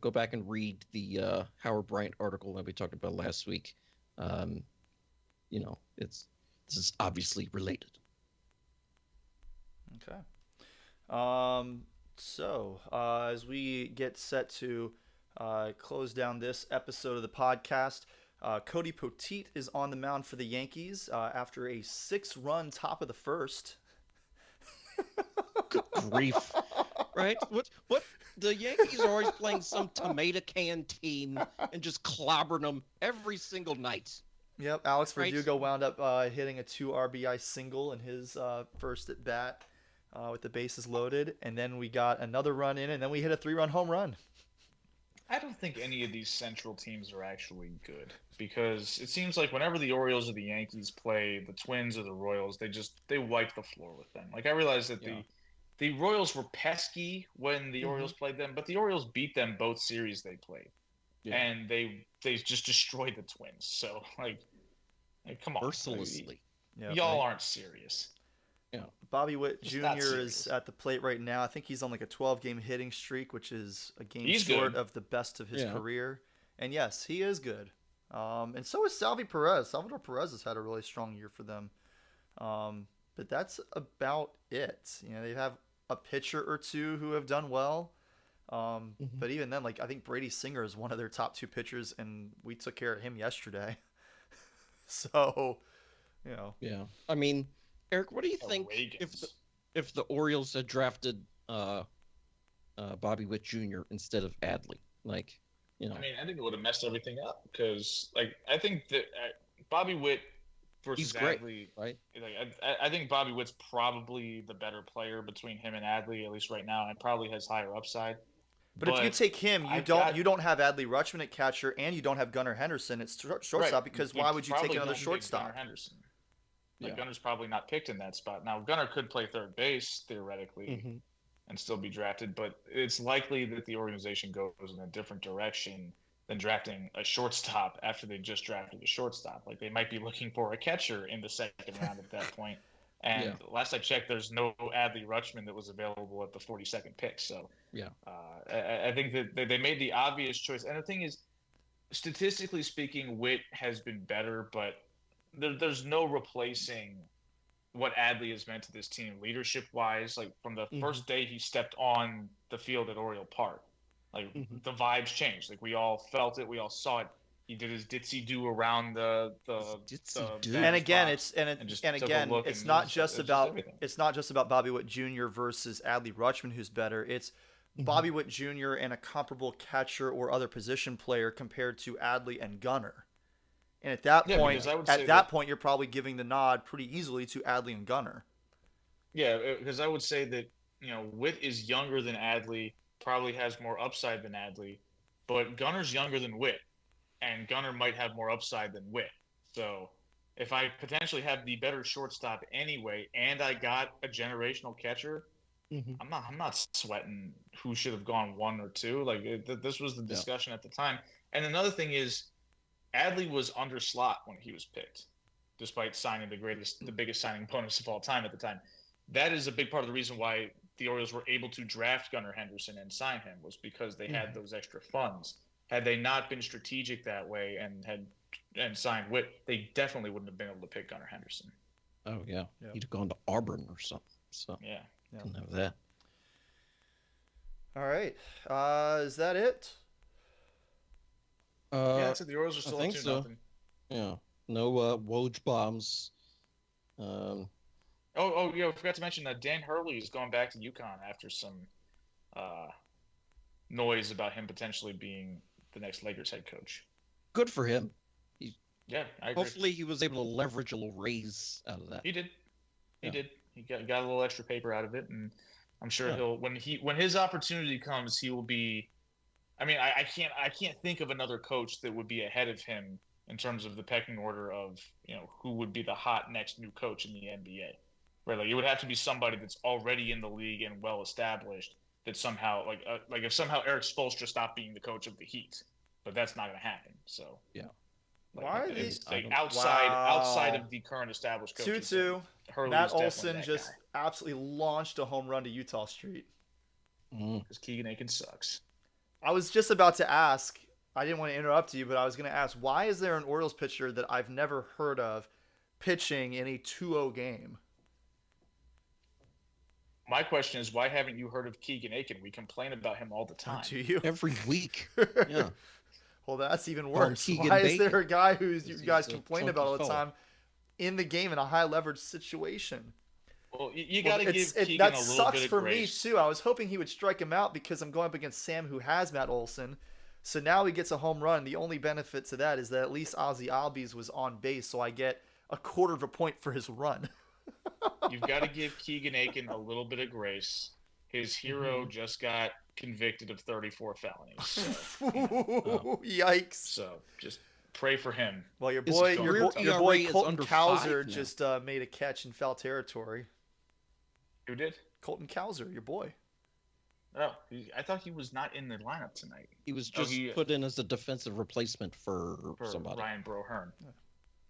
Go back and read the Howard Bryant article that we talked about last week. This is obviously related. Okay. So as we get set to close down this episode of the podcast, Cody Poteet is on the mound for the Yankees after a 6-run top of the first. Good grief. right? What? The Yankees are always playing some tomato can team and just clobbering them every single night. Yep, Alex Right? Verdugo wound up hitting a 2 RBI single in his first at bat with the bases loaded, and then we got another run in, and then we hit a 3-run home run. I don't think any of these Central teams are actually good because it seems like whenever the Orioles or the Yankees play the Twins or the Royals, they wipe the floor with them. Like I realize that the Royals were pesky when the Orioles played them, but the Orioles beat them both series they played, and they just destroyed the Twins. So like come on, Mercilessly. Y'all aren't serious. Yeah. Bobby Witt It's Jr. not is serious. at the plate right now. I think he's on like a 12-game hitting streak, which is a game He's short good. of the best of his career. And yes, he is good. And so is Salvador Perez. Salvador Perez has had a really strong year for them. But that's about it. You know, they have a pitcher or two who have done well. But even then, like I think Brady Singer is one of their top 2 pitchers, and we took care of him yesterday. So, you know. Yeah. I mean, Eric, what do you think if the Orioles had drafted Bobby Witt Jr. instead of Adley? Like, you know. I mean, I think it would have messed everything up because, like, I think that Bobby Witt versus He's great, Adley, right? Like, I think Bobby Witt's probably the better player between him and Adley, at least right now, and probably has higher upside. But if you take him, you don't have Adley Rutschman at catcher, and you don't have Gunnar Henderson at shortstop because why would you take another shortstop? Gunnar Henderson. Like Gunner's probably not picked in that spot. Now Gunnar could play third base theoretically and still be drafted, but it's likely that the organization goes in a different direction than drafting a shortstop after they just drafted a shortstop. Like they might be looking for a catcher in the second round at that point. And last I checked, there's no Adley Rutschman that was available at the 42nd pick. So I think that they made the obvious choice. And the thing is, statistically speaking, Witt has been better, but there's no replacing what Adley has meant to this team leadership-wise. Like from the first day he stepped on the field at Oriole Park, like the vibes changed. Like we all felt it, we all saw it. He did his ditsy do around the and again it's not just about Bobby Witt Jr. versus Adley Rutschman who's better. It's Bobby Witt Jr. and a comparable catcher or other position player compared to Adley and Gunnar. And at that point, you're probably giving the nod pretty easily to Adley and Gunnar. Yeah, because I would say that Witt is younger than Adley, probably has more upside than Adley, but Gunnar's younger than Witt, and Gunnar might have more upside than Witt. So if I potentially have the better shortstop anyway, and I got a generational catcher, I'm not sweating who should have gone 1 or 2. Like this was the discussion at the time. And another thing is, Adley was under slot when he was picked, despite signing the biggest signing bonus of all time at the time. That is a big part of the reason why the Orioles were able to draft Gunnar Henderson and sign him, was because they had those extra funds. Had they not been strategic that way and signed Witt, they definitely wouldn't have been able to pick Gunnar Henderson. Oh yeah, he'd have gone to Auburn or something. So didn't have that. All right, is that it? So the Orioles are still up 2-0. Yeah, no Woj bombs. I forgot to mention that Dan Hurley is going back to UConn after some noise about him potentially being the next Lakers head coach. Good for him. I agree. Hopefully he was able to leverage a little raise out of that. He did. He did. He got a little extra paper out of it, and I'm sure he'll when his opportunity comes, he will be. I mean, I can't think of another coach that would be ahead of him in terms of the pecking order of who would be the hot next new coach in the NBA. Right, like it would have to be somebody that's already in the league and well established. That somehow, like if somehow Eric Spoelstra stopped being the coach of the Heat, but that's not going to happen. So why outside of the current established coaches? 2-2. Matt Olson just absolutely launched a home run to Utah Street. Because Keegan Aiken sucks. I was just about to ask. I didn't want to interrupt you, but I was going to ask, why is there an Orioles pitcher that I've never heard of pitching in a 2-0 game? My question is, why haven't you heard of Keegan Aiken? We complain about him all the time. Do you? Every week. Yeah. Well, that's even worse. Why is there a guy who you guys complain about all the time in the game in a high leverage situation? Well, you got to give Keegan that a little sucks bit of for grace. me too. I was hoping he would strike him out because I'm going up against Sam, who has Matt Olson. So now he gets a home run. The only benefit to that is that at least Ozzy Albies was on base, so I get a quarter of a point for his run. You've got to give Keegan Aiken a little bit of grace. His hero just got convicted of 34 felonies. So, Yikes! So just pray for him. Well, your boy Colton Cowser just made a catch in foul territory. Who did? Colton Cowser, your boy. Oh, I thought he was not in the lineup tonight. He was just put in as a defensive replacement for somebody. Ryan Brohern.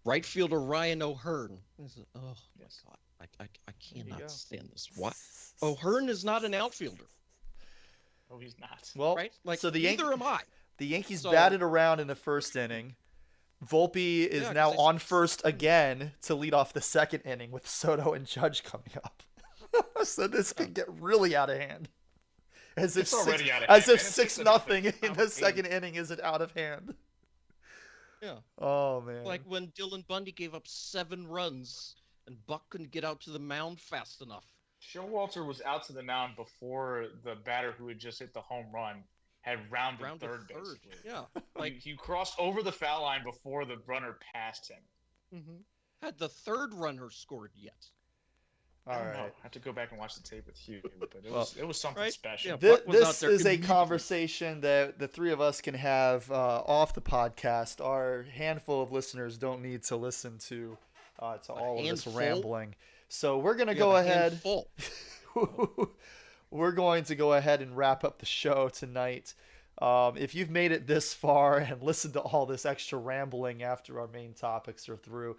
Right fielder Ryan O'Hearn. Oh, yes. My God. I cannot stand this. Why? O'Hearn is not an outfielder. Oh, he's not. Well, right? Like, so neither am I. The Yankees batted around in the first inning. Volpe is now on first again to lead off the second inning with Soto and Judge coming up. So this could get really out of hand. As if 6-0 in the second inning isn't out of hand. Yeah. Oh man. Like when Dylan Bundy gave up 7 runs and Buck couldn't get out to the mound fast enough. Showalter was out to the mound before the batter who had just hit the home run had rounded third base. Yeah. Like he crossed over the foul line before the runner passed him. Mm-hmm. Had the third runner scored yet? I don't know. I have to go back and watch the tape with Hugh, but it was something special. Yeah, this is a conversation that the three of us can have off the podcast. Our handful of listeners don't need to listen to all of this rambling. So we're going to go ahead. We're going to go ahead and wrap up the show tonight. If you've made it this far and listened to all this extra rambling after our main topics are through,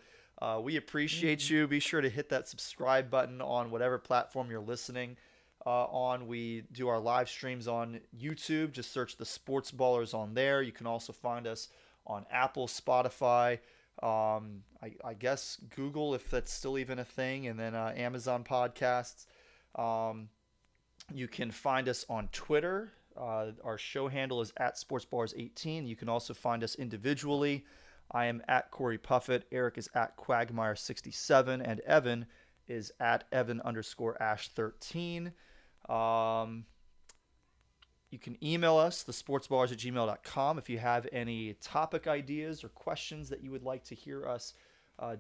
we appreciate you. Be sure to hit that subscribe button on whatever platform you're listening on. We do our live streams on YouTube. Just search the Sports Ballers on there. You can also find us on Apple, Spotify, I guess Google, if that's still even a thing, and then Amazon Podcasts. You can find us on Twitter. Our show handle is @SportsBallers18. You can also find us individually. I am @Corey Puffett, Eric is @Quagmire67, and Evan is @Evan_Ash13. You can email us, thesportsballers@gmail.com, if you have any topic ideas or questions that you would like to hear us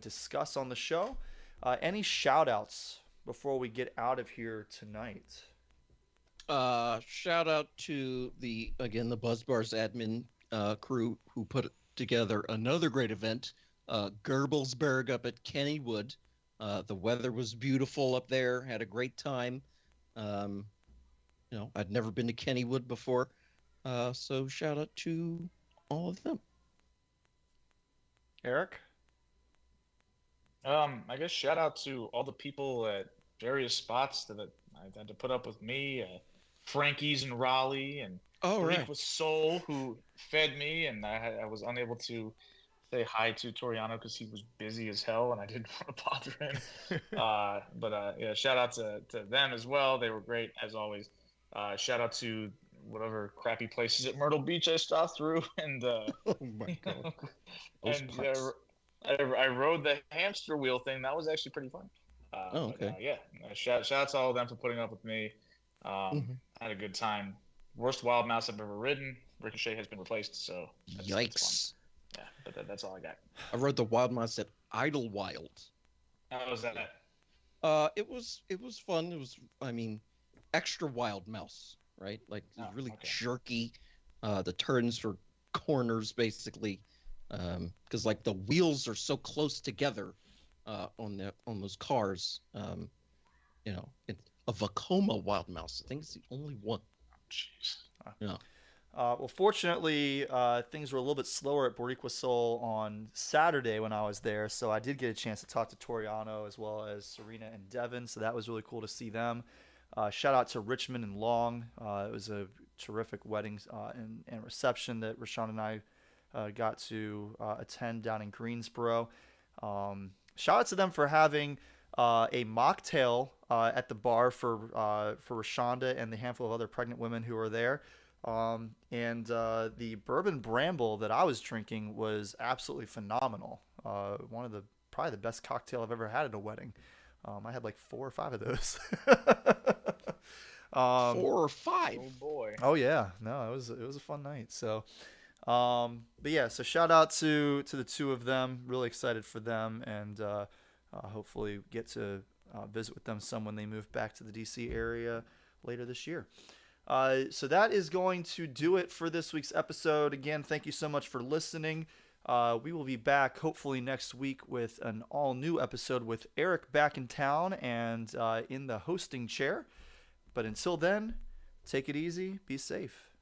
discuss on the show. Any shout-outs before we get out of here tonight? Shout out to the Buzzbars admin crew who put together another great event, Gerbelsberg up at Kennywood. The weather was beautiful up there. Had a great time. I'd never been to Kennywood before, so shout out to all of them. Eric? I guess shout out to all the people at various spots that I had to put up with me. Frankie's in Raleigh and with Soul, who fed me, and I was unable to say hi to Toriano because he was busy as hell and I didn't want to bother him. But shout out to them as well. They were great as always. Shout out to whatever crappy places at Myrtle Beach I stopped through, and I rode the hamster wheel thing. That was actually pretty fun. Shout out to all of them for putting up with me. Had a good time. Worst wild mouse I've ever ridden. Ricochet has been replaced, so yikes. Yeah, but that's all I got. I rode the wild mouse at Idlewild. How was that? It was fun. It was, extra wild mouse, right? Like really jerky. The turns for corners basically, because like the wheels are so close together on those cars. A Vacoma wild mouse, I think it's the only one. Jeez. Yeah. Well, fortunately, things were a little bit slower at Boricua Soul on Saturday when I was there, so I did get a chance to talk to Toriano as well as Serena and Devin, so that was really cool to see them. Shout out to Richmond and Long. It was a terrific wedding and reception that Rashawn and I got to attend down in Greensboro. Shout out to them for having a mocktail at the bar for Rashonda and the handful of other pregnant women who were there. And the bourbon bramble that I was drinking was absolutely phenomenal. One of probably the best cocktail I've ever had at a wedding. I had like 4 or 5 of those. 4 or 5. Oh boy. Oh yeah, no, it was a fun night. So, but yeah, so shout out to the 2 of them. Really excited for them, and hopefully get to visit with them some when they move back to the DC area later this year. So that is going to do it for this week's episode. Again, thank you so much for listening. We will be back hopefully next week with an all new episode with Eric back in town and in the hosting chair. But until then, take it easy, be safe.